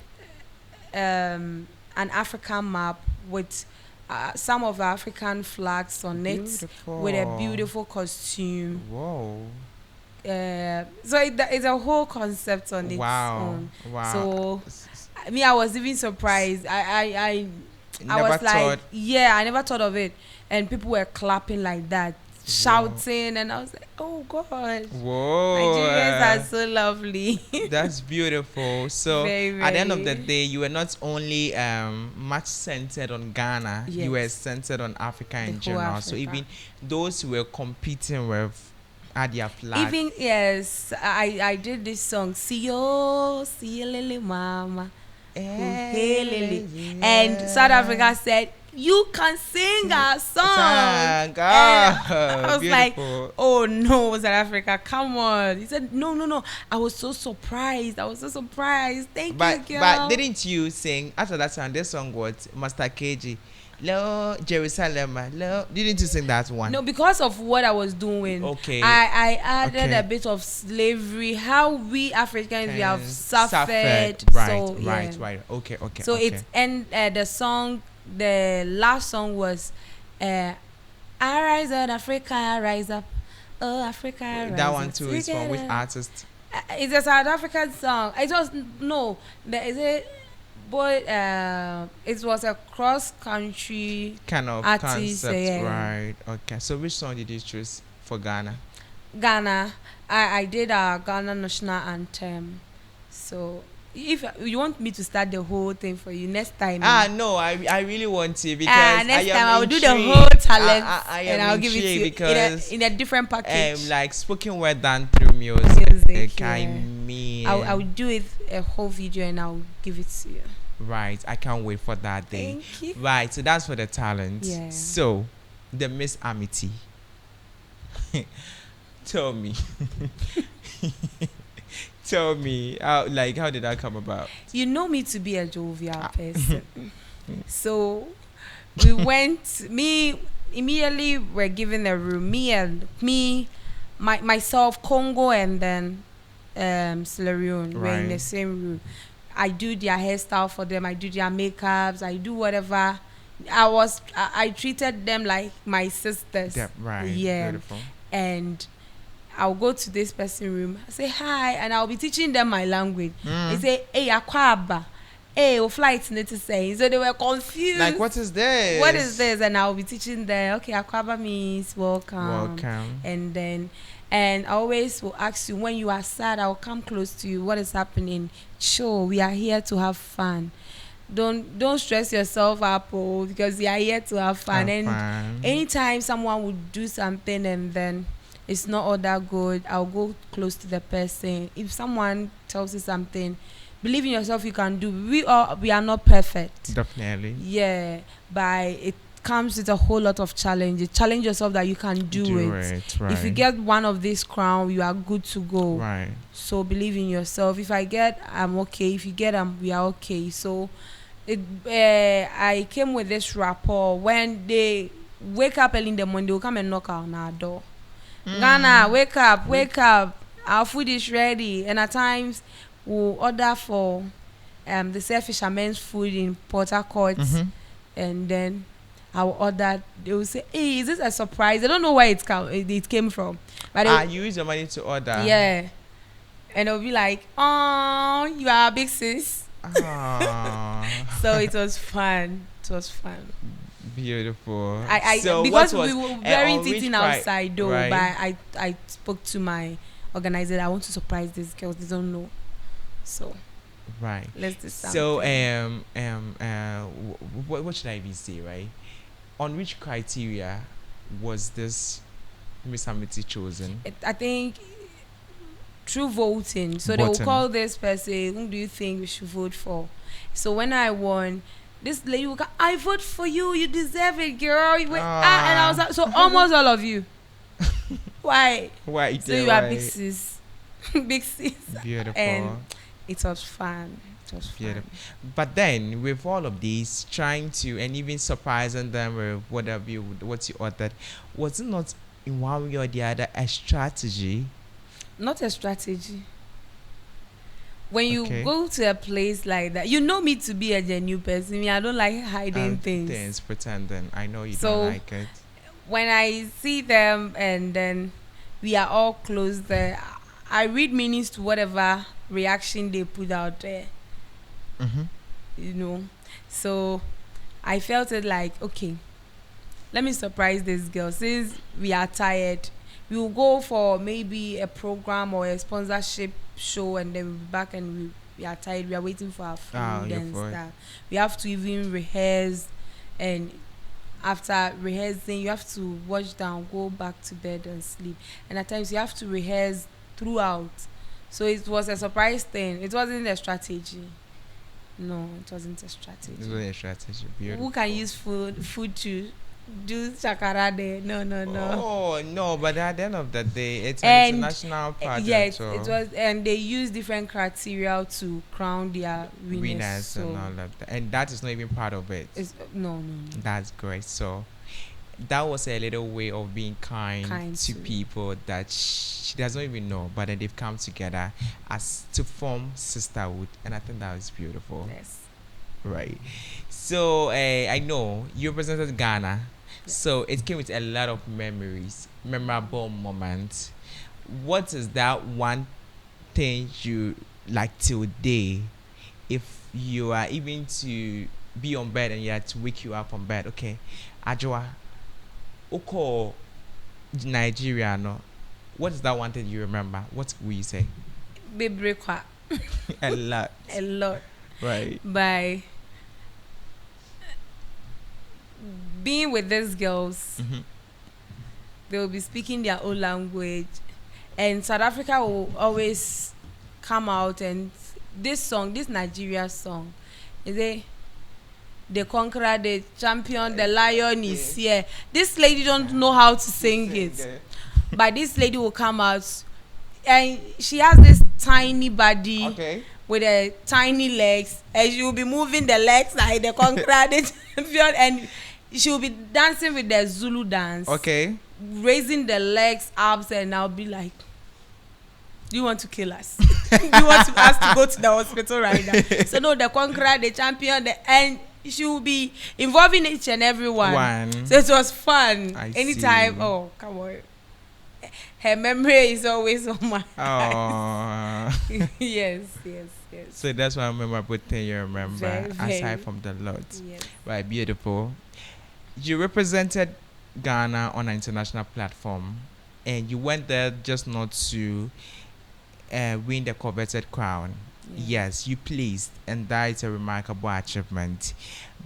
B: an African map with some of the African flags on it with a beautiful costume.
A: Whoa.
B: So it's a whole concept on its own.
A: Wow.
B: So I was even surprised. I
A: Never
B: was like,
A: thought.
B: yeah, I never thought of it. And people were clapping like that, shouting, and I was like, oh God.
A: Whoa.
B: Nigerians are so lovely.
A: That's beautiful. So
B: Very,
A: at the end of the
B: very.
A: day, you were not only much centered on Ghana, you were
B: Yes.
A: centered on Africa
B: The
A: in
B: whole
A: general. So
B: Africa.
A: even those who were competing with had their flag.
B: Even, yes, I did this song, see you, Lily Mama. Hey, Lily. And South Africa said, you can sing our song. And I was like, oh no, South Africa, come on. He said, no. I was so surprised. Thank you, girl.
A: But didn't you sing after that song? This song was Master KG. Lo Jerusalem. Lo. Didn't you sing that one?
B: No, because of what I was doing.
A: Okay.
B: I added a bit of slavery, how we Africans we have suffered.
A: Right,
B: So, yeah.
A: right. Okay.
B: So
A: okay.
B: it's and the last song was Arise on Africa, rise up. Oh Africa, rise
A: That one
B: up
A: too is from which
B: together.
A: artist?
B: It's a South African song. It was it was a cross country
A: Kind of
B: artist,
A: concept,
B: yeah.
A: right? Okay. So which song did you choose for Ghana?
B: Ghana. I did our Ghana national anthem. So if you want me to start the whole thing for you next time.
A: No, I really want to because
B: next
A: I am
B: time I'll do the
A: intrigued.
B: whole talent
A: I
B: and
A: am
B: I'll give it to you
A: because
B: in a different package.
A: like spoken word done through music. I
B: Yeah.
A: mean,
B: I'll do it a whole video and I'll give it to you.
A: right. I can't wait for that day.
B: Thank you.
A: Right. So that's for the talent.
B: Yeah.
A: So the Miss Amity. Tell me. Tell me, how did that come about?
B: You know me to be a jovial person. So we went, immediately we're given a room. Myself, Congo, and then Sierra Leone. We're in the same room. I do their hairstyle for them. I do their makeups. I do whatever. I treated them like my sisters.
A: Yeah, right.
B: Yeah.
A: Beautiful.
B: And I'll go to this person's room, I say hi, and I'll be teaching them my language. They say, hey, akwaba. Hey, o flight need to say. So they were confused.
A: Like, what is this?
B: What is this? And I'll be teaching them, okay, akwaba means welcome.
A: Welcome.
B: And I always will ask you, when you are sad, I'll come close to you. What is happening? Sure, we are here to have fun. Don't stress yourself up, because we are here to have fun. Anytime someone would do something and then it's not all that good, I'll go close to the person. If someone tells you something, believe in yourself, you can do. We are not perfect.
A: Definitely.
B: Yeah, but it comes with a whole lot of challenges. Challenge yourself that you can do it.
A: Right.
B: If you get one of these crown, you are good to go.
A: Right.
B: So believe in yourself. If I get, I'm okay. If you get, we are okay. So I came with this rapport. When they wake up early in the morning, they will come and knock on our door. Ghana, wake up. Our food is ready. And at times, we'll order for the fishermen's food in Port Harcourt. And then I'll order. They will say, hey, is this a surprise? They don't know where it came from. But
A: you use your money to order.
B: Yeah. And they'll be like, oh, you are a big sis. So it was fun.
A: Beautiful.
B: Because we were wearing eating outside though, but I spoke to my organizer. I want to surprise these girls. They don't know. So
A: right.
B: Let's do something.
A: So what should I even say, right? On which criteria was this Miss Amity chosen?
B: I think through voting. So they will call this person, who do you think we should vote for? So when I won, this lady will go, I vote for you, you deserve it, girl. And I was like, so almost all of you. Why? So you are big sis. Big sis.
A: Beautiful.
B: And it was fun. was
A: Beautiful.
B: fun.
A: But then with all of these, trying to and even surprising them with what you ordered, was it not in one way or the other a strategy?
B: Not a strategy. When you
A: Okay.
B: go to a place like that, you know me to be a genuine person. Me, I don't like hiding things.
A: Things pretending. I know you
B: So
A: don't like it.
B: when I see them and then we are all close there, I read meanings to whatever reaction they put out there,
A: Mm-hmm.
B: you know. So I felt it like, okay, let me surprise this girl. Since we are tired, we will go for maybe a program or a sponsorship show and then we'll be back and we are tired. We are waiting for our food
A: Your
B: and
A: food.
B: stuff. We have to even rehearse, and after rehearsing you have to wash down, go back to bed and sleep. And at times you have to rehearse throughout. So it was a surprise thing. It wasn't a strategy. No, it wasn't a
A: It's
B: strategy.
A: really a strategy. Beautiful.
B: Who can use food to do shakara there? No, no, no.
A: Oh no! But at the end of the day, it's an
B: And
A: international pageant.
B: yes,
A: So
B: it was, and they use different criteria to crown their winners.
A: winners
B: So
A: and all of that, and that is not even part of it.
B: it's no, no, no.
A: That's great. So that was a little way of being kind to
B: to-
A: people that she doesn't even know, but then they've come together as to form sisterhood, and I think that was beautiful.
B: Yes.
A: Right. So I know you represented Ghana, so it came with a lot of memories, memorable moments. What is that one thing you like till day? If you are even to be on bed and you had to wake you up on bed, okay, Ajwa, Oko, Nigeria, no. What is that one thing you remember? What will you say?
B: Baby kwa
A: A lot.
B: a lot
A: Right.
B: by being with these girls.
A: Mm-hmm.
B: They will be speaking their own language, and South Africa will always come out and this song, this Nigeria song, is it the conqueror, the champion, the lion is here. This lady don't know how to sing it, but this lady will come out, and she has this tiny body.
A: Okay.
B: With the tiny legs, and she will be moving the legs like the conqueror, the champion, and she will be dancing with the Zulu dance.
A: Okay.
B: Raising the legs up, and I'll be like, do you want to kill us? Do you want us to go to the hospital right now? So no, the conqueror, the champion, and she will be involving each and every one. So it was fun.
A: I
B: Anytime,
A: see.
B: oh come on. Her memory is always on my
A: Oh.
B: yes, yes, yes.
A: So that's one memorable thing you remember,
B: Very, very.
A: aside from the lot.
B: Yes.
A: Right, beautiful. You represented Ghana on an international platform, and you went there just not to win the coveted crown.
B: Yeah.
A: Yes, you pleased, and that is a remarkable achievement.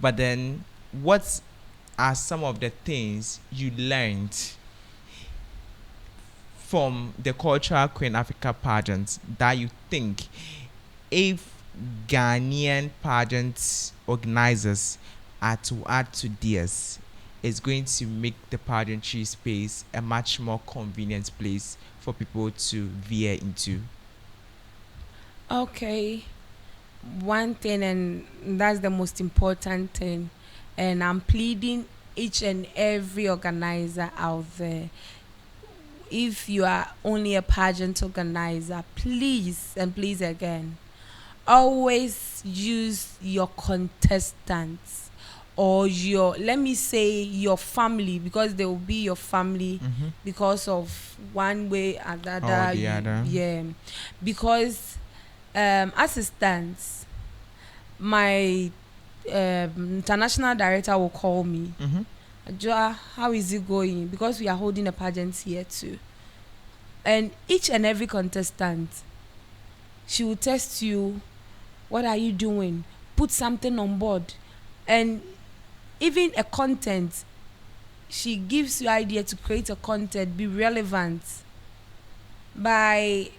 A: But then, what are some of the things you learned from the Cultural Queen Africa pageant that you think if Ghanaian pageant organizers are to add to theirs, it's going to make the pageantry space a much more convenient place for people to veer into?
B: Okay. One thing, and that's the most important thing, and I'm pleading each and every organizer out there. If you are only a pageant organizer, please and please again, always use your contestants or your, let me say, your family, because they will be your family because of one way or the other.
A: Or the other.
B: Yeah, because assistants, my international director will call me. Joa, how is it going? Because we are holding a pageant here too. And each and every contestant, she will test you, what are you doing? Put something on board. And even a content, she gives you idea to create a content, be relevant by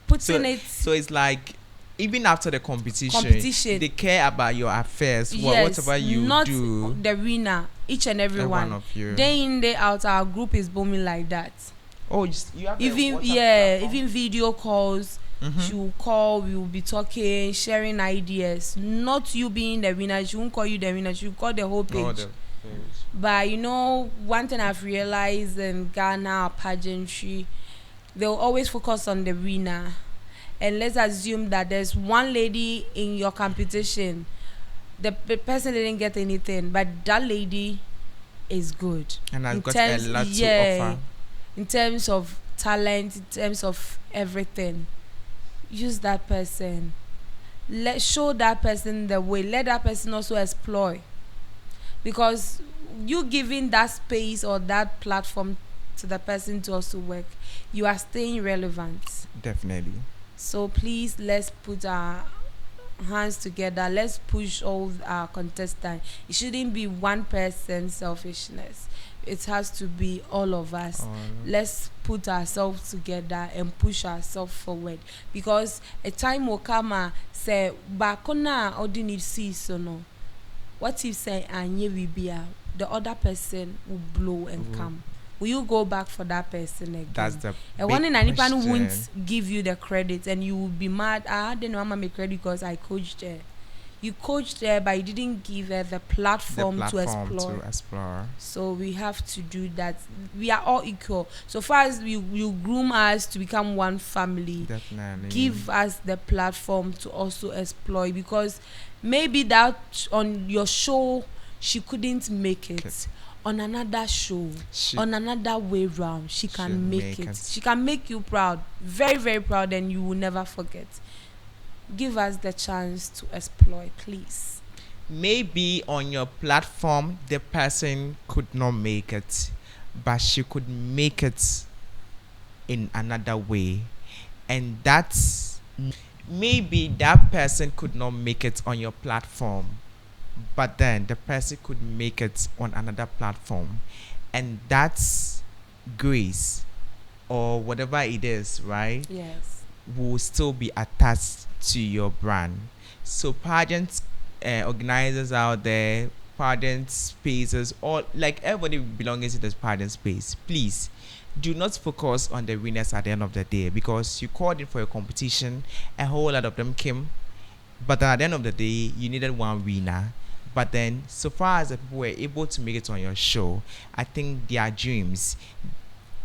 B: putting it.
A: So it's like, even after the competition, they care about your affairs,
B: Yes,
A: whatever you
B: not
A: do.
B: the winner, each and every
A: One
B: one.
A: of you.
B: Day in, day out, our group is booming like that.
A: Oh, you have a
B: Even
A: WhatsApp
B: yeah,
A: platform?
B: even video calls. She will call, we will be talking, sharing ideas. Not you being the winner. She won't call you the winner. She will call the whole page. But you know, one thing I've realized in Ghana pageantry, they'll always focus on the winner. And let's assume that there's one lady in your competition. The person didn't get anything, but that lady is good.
A: And I've got a lot to offer.
B: In terms of talent, in terms of everything. Use that person. Show that person the way. Let that person also explore. Because you giving that space or that platform to the person to also work, you are staying relevant.
A: Definitely.
B: So please, let's put our hands together. Let's push all our contestants. It shouldn't be one person's selfishness. It has to be all of us. Let's put ourselves together and push ourselves forward. Because a time will come and say, Bakona or didn't see so no. What if say Anye Bibia, the other person will blow and come? Will you go back for that person again?
A: That's the
B: and one in anyone won't give you the credit and you will be mad. I didn't want to make credit because I coached her. You coached her, but you didn't give her the platform to explore. So we have to do that. We are all equal. So far as you groom us to become one family,
A: definitely
B: give us the platform to also explore. Because maybe that on your show she couldn't make it. On another show, on another way round, she can make it. She can make you proud, very, very proud, and you will never forget. Give us the chance to exploit, please.
A: Maybe on your platform, the person could not make it, but she could make it in another way. And that's maybe that person could not make it on your platform, but then the person could make it on another platform. And that's grace or whatever it is, right?
B: Yes.
A: Will still be attached to your brand. So pageant organizers out there, pageant spaces, or like everybody belonging to this pageant space, please do not focus on the winners at the end of the day, because you called in for a competition, a whole lot of them came, but then at the end of the day you needed one winner. But then so far as the people were able to make it on your show, I think their dreams,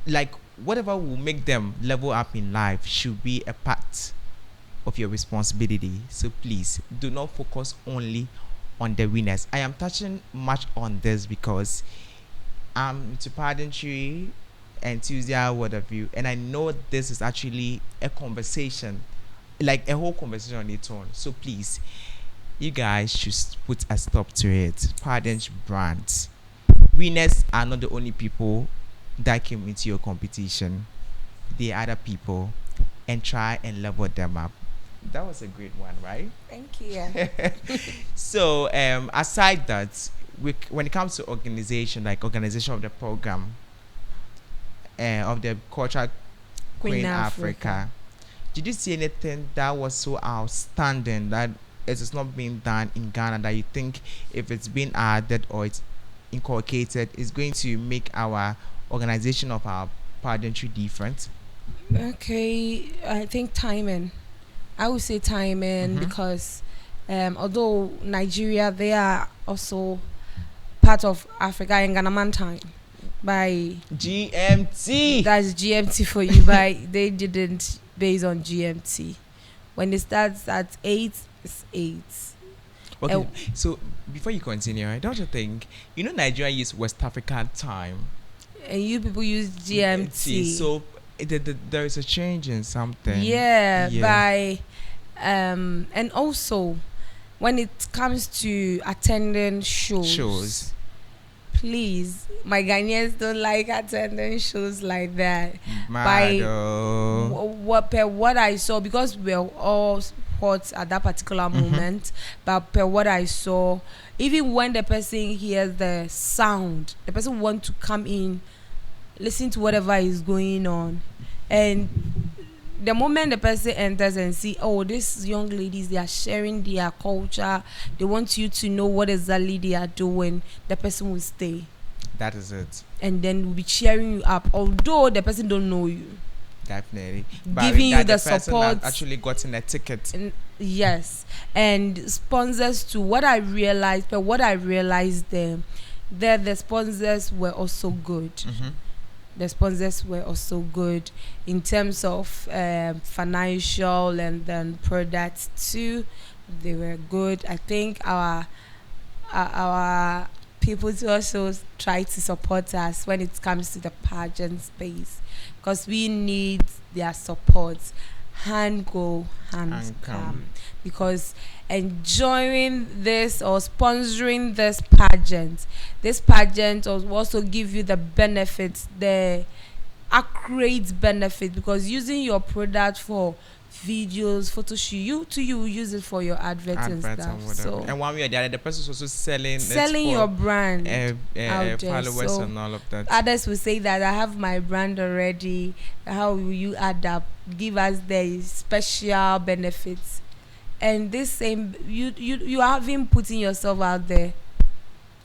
A: like whatever will make them level up in life, should be a part of your responsibility. So please do not focus only on the winners. I am touching much on this because I'm into pageantry, enthusiast, what have you, and I know this is actually a conversation, like a whole conversation on its own. So please, you guys should put a stop to it. Pageant brands, winners are not the only people that came into your competition. They are other people, and try and level them up. That was a great one, right?
B: Thank you.
A: So aside that, when it comes to organization, like organization of the program of the Culture Queen Africa, did you see anything that was so outstanding that it is not being done in Ghana, that you think if it's been added or it's inculcated, is going to make our organization of our pageantry different?
B: Okay, I think timing. I would say timing because although Nigeria, they are also part of Africa in Ghana time by
A: GMT.
B: That's GMT for you, but they didn't base on GMT. When it starts at 8, it's 8.
A: Okay, so before you continue, don't you think, Nigeria use West African time
B: and you people use GMT?
A: So there is a change in something.
B: Yeah. By and also when it comes to attending shows, please, my Ghanaians don't like attending shows like that. By what I saw, because we were all hot at that particular moment, but per what I saw, even when the person hears the sound, the person want to come in, listen to whatever is going on, and the moment the person enters and see, oh, these young ladies, they are sharing their culture, they want you to know what exactly they are doing, the person will stay.
A: That is it.
B: And then will be cheering you up, although the person don't know you.
A: Definitely. But
B: giving
A: with
B: you
A: that, the
B: the
A: person that
B: support.
A: actually gotten a ticket.
B: Yes, and sponsors too. What I realized that the sponsors were also good.
A: Mm-hmm.
B: The sponsors were also good in terms of financial and then products too. They were good. I think our people to also try to support us when it comes to the pageant space, because we need their support. Hand go, hand
A: And
B: come.
A: come.
B: Because enjoying this or sponsoring this pageant will also give you the benefits, the accurate benefit, because using your product for videos, photo shoot, you use it for your adverts and
A: Adverts
B: stuff.
A: and whatever.
B: So
A: And one way or the other, the person's also selling it
B: selling your
A: for
B: brand out there.
A: followers
B: So
A: and all of that.
B: others will say that I have my brand already. How will you adapt? Give us the special benefits. And this same you haven't putting yourself out there.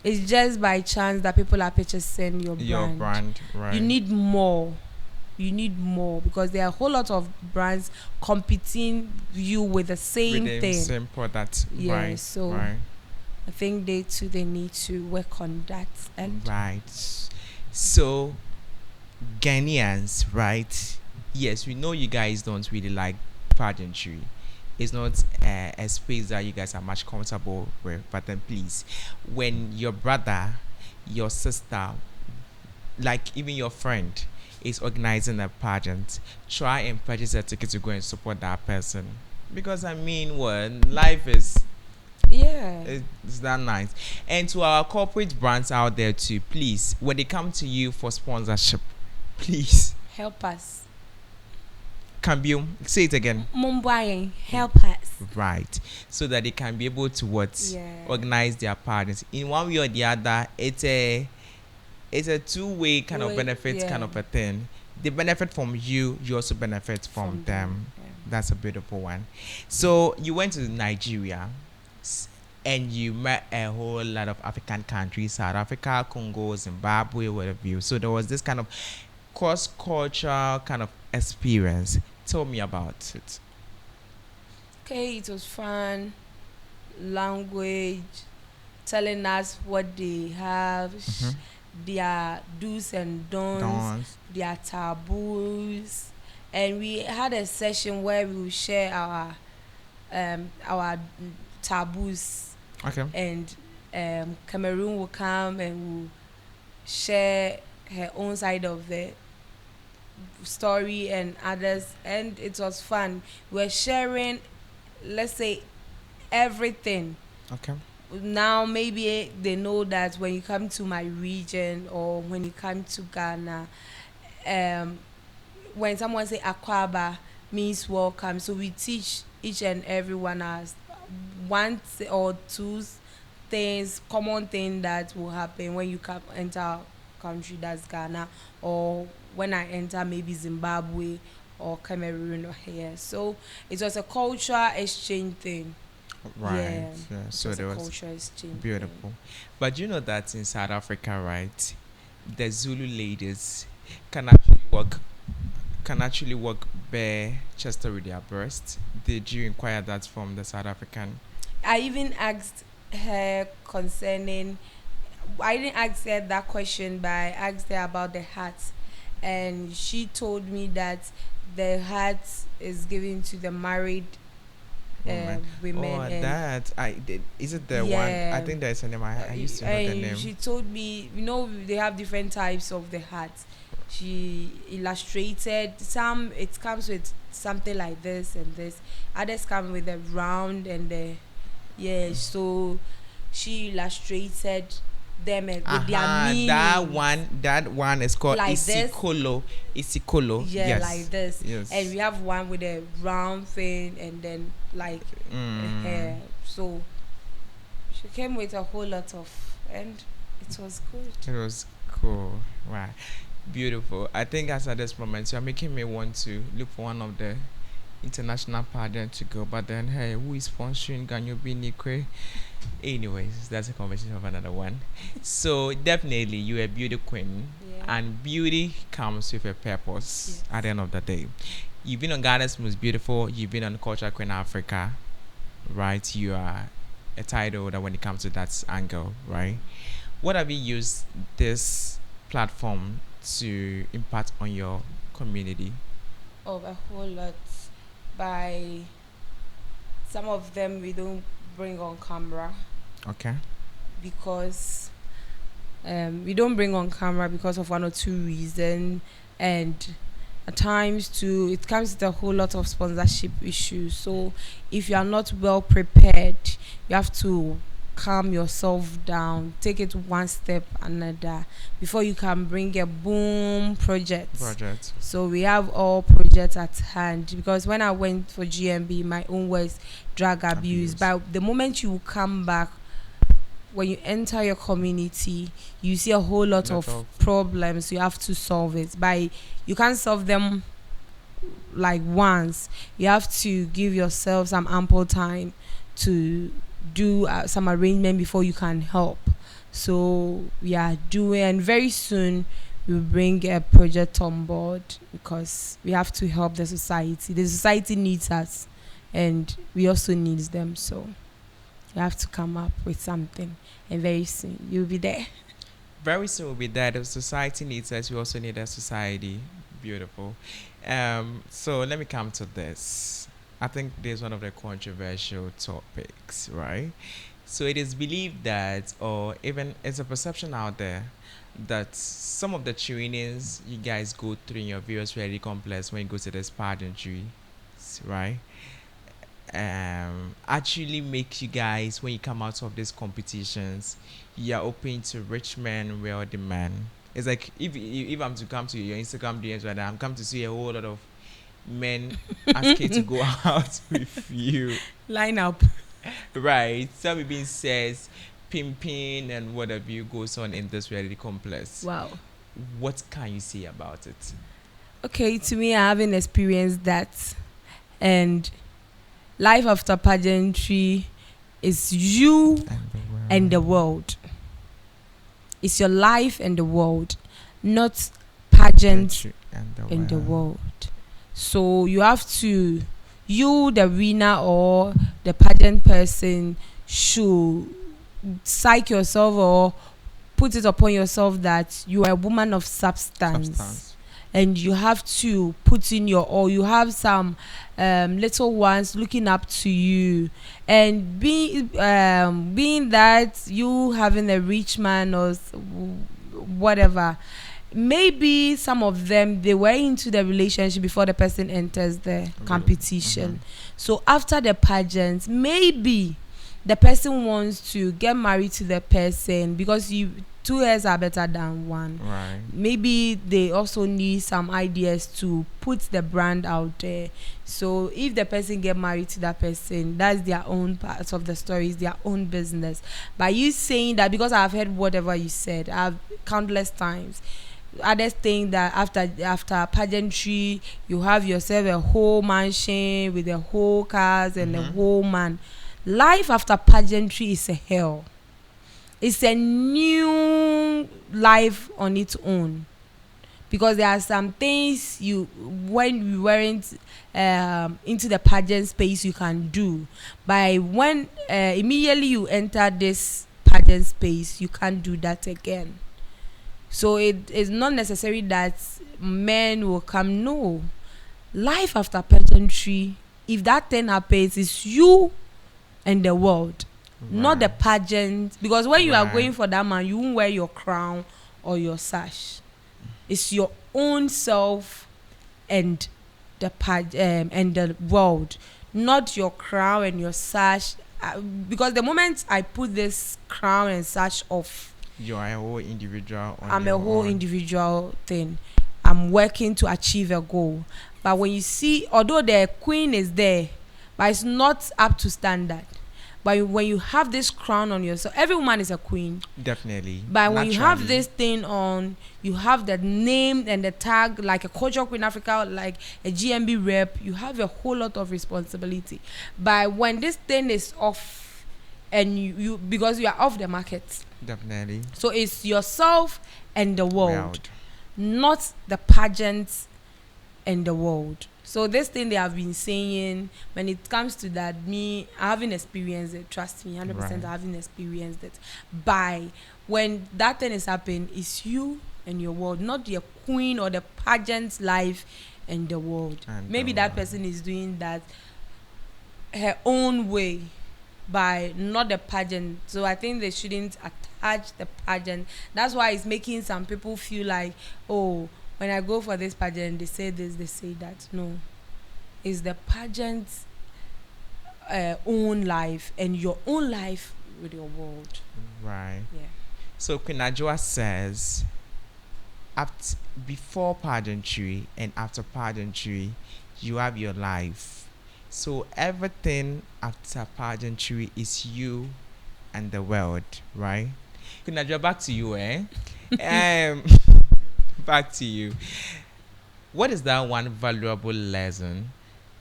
B: It's just by chance that people are purchasing your
A: Your
B: brand.
A: brand, right?
B: You need more. You need more, because there are a whole lot of brands competing you with the same
A: with the
B: thing.
A: same product,
B: Yeah,
A: right?
B: so
A: Right.
B: I think they need to work on that. And
A: Right. So Ghanaians, right? Yes, we know you guys don't really like pageantry. It's not a space that you guys are much comfortable with. But then, please, when your brother, your sister, like even your friend, is organizing a pageant, try and purchase a ticket to go and support that person. Because I mean, when life is
B: yeah,
A: it's that nice. And to our corporate brands out there too, please, when they come to you for sponsorship, please,
B: help us.
A: can be say it again,
B: Mumbai, help us.
A: right? So that they can be able to what
B: Yeah.
A: organize their parties in one way or the other. It's a two-way kind of benefit kind of a thing. They benefit from you, you also benefit from them.
B: Yeah.
A: That's a beautiful one. So you went to Nigeria and you met a whole lot of African countries, South Africa, Congo, Zimbabwe, whatever you. So there was this kind of cross-cultural kind of experience. Tell me about it.
B: Okay, it was fun. Language, telling us what they have,
A: Mhm.
B: their do's and don'ts,
A: Dance.
B: their taboos, and we had a session where we will share our taboos,
A: Okay.
B: and Cameroon will come and will share her own side of the story and others, and it was fun. We're sharing, let's say, everything.
A: Okay.
B: Now maybe they know that when you come to my region or when you come to Ghana, um when someone say Akwaba means welcome, so we teach each and everyone as one or two things, common thing that will happen when you come enter our country, that's Ghana, or when I enter maybe Zimbabwe or Cameroon or here. So it was a cultural exchange thing.
A: Right.
B: Yeah,
A: So
B: it
A: there
B: was a
A: was
B: cultural exchange.
A: beautiful. But you know that in South Africa, right, the Zulu ladies can actually walk bare chested with their breast. Did you inquire that from the South African?
B: I even asked her concerning. I didn't ask her that question, but I asked her about the hat, and she told me that the hat is given to the married women.
A: Oh,
B: And
A: that I did. Is it the one? I
B: yeah,
A: think there's a name. I used to know the
B: and
A: name.
B: she told me, they have different types of the hats. She illustrated some. It comes with something like this and this. Others come with a round and the yeah. So she illustrated them with their meaning.
A: That one is called
B: Like this?
A: Isikolo. Isikolo.
B: Yeah,
A: Yes.
B: like this.
A: Yes.
B: And we have one with a round thing and then like hair. So she came with a whole lot of, and it was good.
A: It was cool. Wow. Beautiful. I think as at this moment, you're making me want to look for one of the international pageant to go, but then hey, who is sponsoring Ganyo Binikwe? Anyways, that's a conversation of another one. So definitely, you're a beauty queen,
B: Yeah.
A: and beauty comes with a purpose.
B: Yes.
A: At the end of the day, you've been on Ghana's Most Beautiful. You've been on Culture Queen Africa, right? You are a title holder when it comes to that angle, right? What have you used this platform to impact on your community?
B: Of a whole lot. By some of them we don't bring on camera
A: Okay.
B: because we don't bring on camera because of one or two reasons, and at times too it comes with a whole lot of sponsorship issues. So if you are not well prepared, you have to calm yourself down, take it one step another before you can bring a boom project.
A: Project.
B: So we have all projects at hand, because when I went for GMB, my own was drug abuse.
A: Abuse.
B: But the moment you come back, when you enter your community, you see a whole lot of problems. You have to solve it. By you can't solve them like once. You have to give yourself some ample time to do some arrangement before you can help. So we are doing, and very soon we'll bring a project on board because we have to help the society. The society needs us, and we also need them. So you have to come up with something, and very soon you'll be there.
A: Very soon we'll be there. The society needs us. We also need a society. Beautiful. So let me come to this. I think this is one of the controversial topics, right? So it is believed that, or even it's a perception out there, that some of the trainings you guys go through in your various reality complex when you go to this pageantry, right? Actually makes you guys, when you come out of these competitions, you are open to rich men, wealthy men. It's like if I'm to come to your Instagram DMs right now, I'm come to see a whole lot of men asking to go out with you.
B: Line up.
A: Right. Some even says pimping and whatever you goes on in this reality complex.
B: Wow.
A: What can you say about it?
B: Okay, to me, I haven't experienced that, and life after pageantry is you and the world. It's your life and the world, not pageant and the world. So you have to, you the winner or the pageant person, should psych yourself or put it upon yourself that you are a woman of substance. And you have to put in your all. You have some little ones looking up to you, and being that you having a rich man or whatever, maybe some of them, they were into the relationship before the person enters the competition. So after the pageant, maybe the person wants to get married to the person because two hairs are better than one.
A: Right.
B: Maybe they also need some ideas to put the brand out there. So if the person get married to that person, that's their own part of the story, it's their own business. By you saying that, because I've heard whatever you said, I've countless times. Others think that after pageantry, you have yourself a whole mansion with the whole cars and the whole man. Life after pageantry is a hell. It's a new life on its own, because there are some things when you weren't into the pageant space, you can do. By when immediately you enter this pageant space, you can't do that again. So it is not necessary that men will come. No, life after pageantry, if that thing happens, it's you and the world. Right. Not the pageant, because when you are going for that man, you won't wear your crown or your sash. It's your own self and the and the world, not your crown and your sash. Because the moment I put this crown and sash off,
A: you are a whole individual.
B: I'm a whole individual thing. I'm working to achieve a goal. But when you see, although the queen is there, but it's not up to standard. But when you have this crown on yourself, every woman is a queen.
A: Definitely.
B: But when you have
A: Naturally.
B: this thing on, you have the name and the tag like a cultural queen Africa, like a GMB rep, you have a whole lot of responsibility. But when this thing is off, and you because you are off the market,
A: Definitely.
B: so it's yourself and the world,
A: World.
B: not the pageants and the world. So this thing they have been saying, when it comes to that, me, I haven't experienced it. Trust me, 100%,
A: Right.
B: I haven't experienced it. By when that thing is happening, it's you and your world, not your queen or the pageant's life and the world.
A: And
B: Maybe
A: the
B: that
A: world.
B: person is doing that her own way, by not the pageant. So I think they shouldn't attach the pageant. That's why it's making some people feel like, oh, when I go for this pageant, they say this, they say that. No, it's the pageant's own life and your own life with your world.
A: Right.
B: Yeah.
A: So Queen Ajua says, before pageantry and after pageantry, you have your life. So everything after pageantry is you and the world, right? Queen Ajua, back to you, eh? um, back to you. What is that one valuable lesson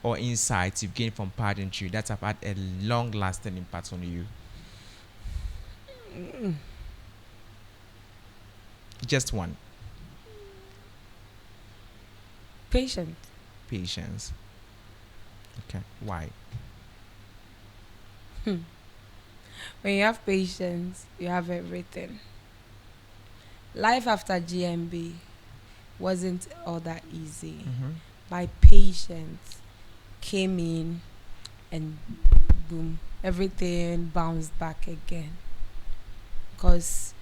A: or insight you've gained from pageantry that have had a long-lasting impact on you? Just one.
B: Patient.
A: Patience. Okay. Why?
B: When you have patience, you have everything. Life after GMB wasn't all that easy.
A: Mm-hmm.
B: My patience came in and boom, everything bounced back again. Because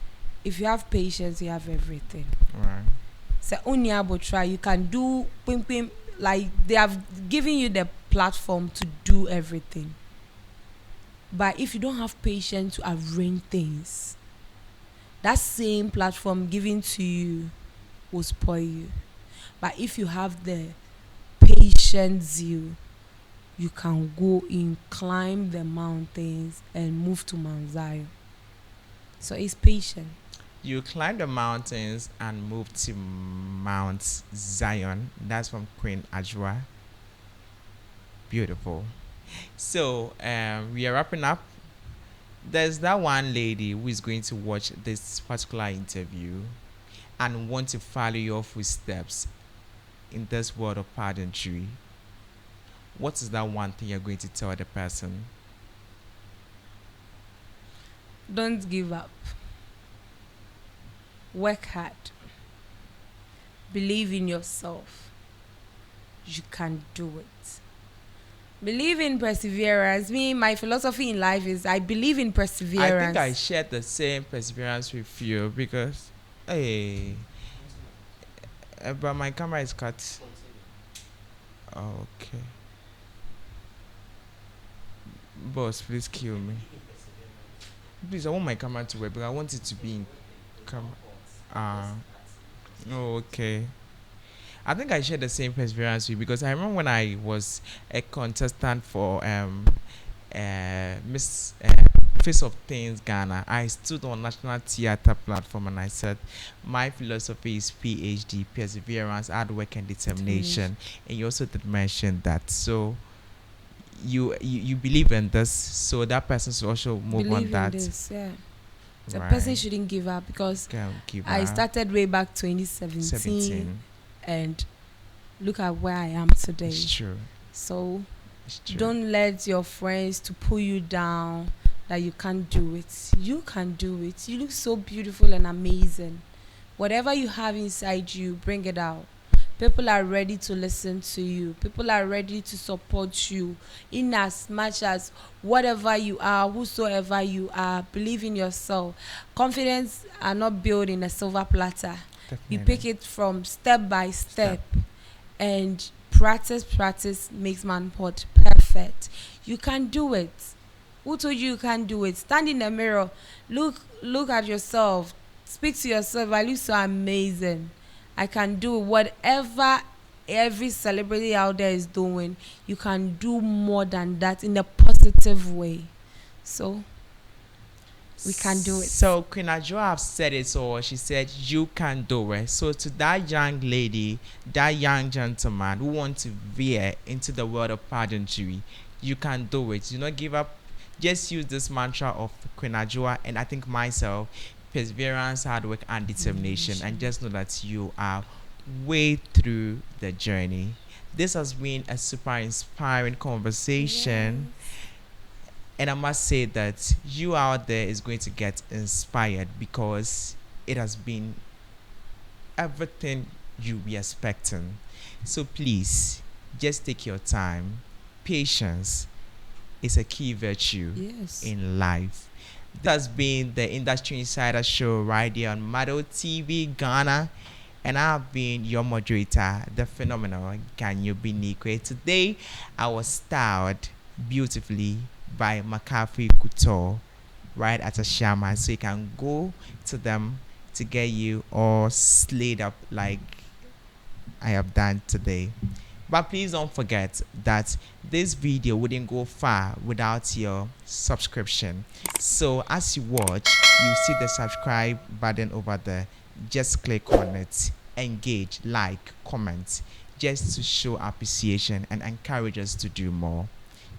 B: if you have patience, you have everything.
A: Right.
B: So only try, you can do pim pim, like they have given you the platform to do everything. But if you don't have patience to arrange things, that same platform given to you will spoil you. But if you have the patient zeal, you can go in, climb the mountains, and move to Mount Zion. So it's patient.
A: You climb the mountains and move to Mount Zion. That's from Queen Ajwa. Beautiful. So we are wrapping up. There's that one lady who is going to watch this particular interview and want to follow your footsteps in this world of pageantry. What is that one thing you're going to tell the person?
B: Don't give up. Work hard. Believe in yourself. You can do it. Believe in perseverance. My philosophy in life is I believe in perseverance.
A: I think I shared the same perseverance with you because, hey, but my camera is cut. Okay. Boss, please kill me. Please, I want my camera to work, but I want it to be in camera. Oh, okay. I think I share the same perseverance with you because I remember when I was a contestant for Miss Face of Things Ghana, I stood on national theater platform and I said my philosophy is PhD, perseverance, hard work and determination. And you also did mention that. So you believe in this, so that person should also move
B: believe
A: on that.
B: in this, yeah. The
A: Right.
B: person shouldn't give up because
A: Can't give
B: I
A: up.
B: started way back 2017
A: 17.
B: and look at where I am today.
A: It's true.
B: So
A: It's true.
B: don't let your friends to pull you down that you can't do it. You can do it. You look so beautiful and amazing. Whatever you have inside you, bring it out. People are ready to listen to you. People are ready to support you in as much as whatever you are, whosoever you are, believe in yourself. Confidence are not built in a silver platter. You
A: Definitely.
B: pick it from step by step. And practice makes man perfect. You can do it. Who told you can't do it? Stand in the mirror, look at yourself, speak to yourself. I look so amazing. I can do whatever every celebrity out there is doing. You can do more than that in a positive way. So we can do it.
A: So Queen Adjoa have said it all. She said you can do it. So to that young lady, that young gentleman who want to veer into the world of pageantry, you can do it. Do not give up. Just use this mantra of Queen Adjoa and I think myself, perseverance, hard work, and determination, and just know that you are way through the journey. This has been a super inspiring conversation. And I must say that you out there is going to get inspired because it has been everything you be expecting. So please, just take your time. Patience is a key virtue
B: Yes.
A: in life. This has been the Industry Insider Show right here on Mado TV Ghana. And I've been your moderator, the phenomenal Ganyo Binikwe. Today, I was styled beautifully by McCaffrey Couture right at a shaman. So you can go to them to get you all slayed up like I have done today. But please don't forget that this video wouldn't go far without your subscription. So as you watch, you see the subscribe button over there. Just click on it, engage, like, comment, just to show appreciation and encourage us to do more.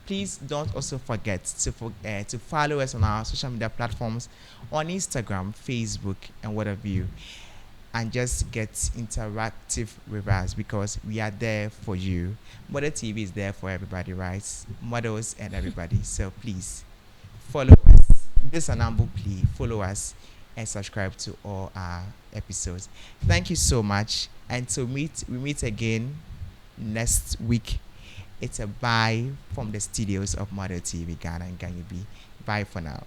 A: Please don't also forget to follow us on our social media platforms on Instagram, Facebook, and what have you, and just get interactive with us because we are there for you. Model TV is there for everybody, right? Models and everybody. So please follow us. This is an humble plea. Follow us and subscribe to all our episodes. Thank you so much. And we meet again next week. It's a bye from the studios of Model TV Ghana and Ganyu B. Bye for now.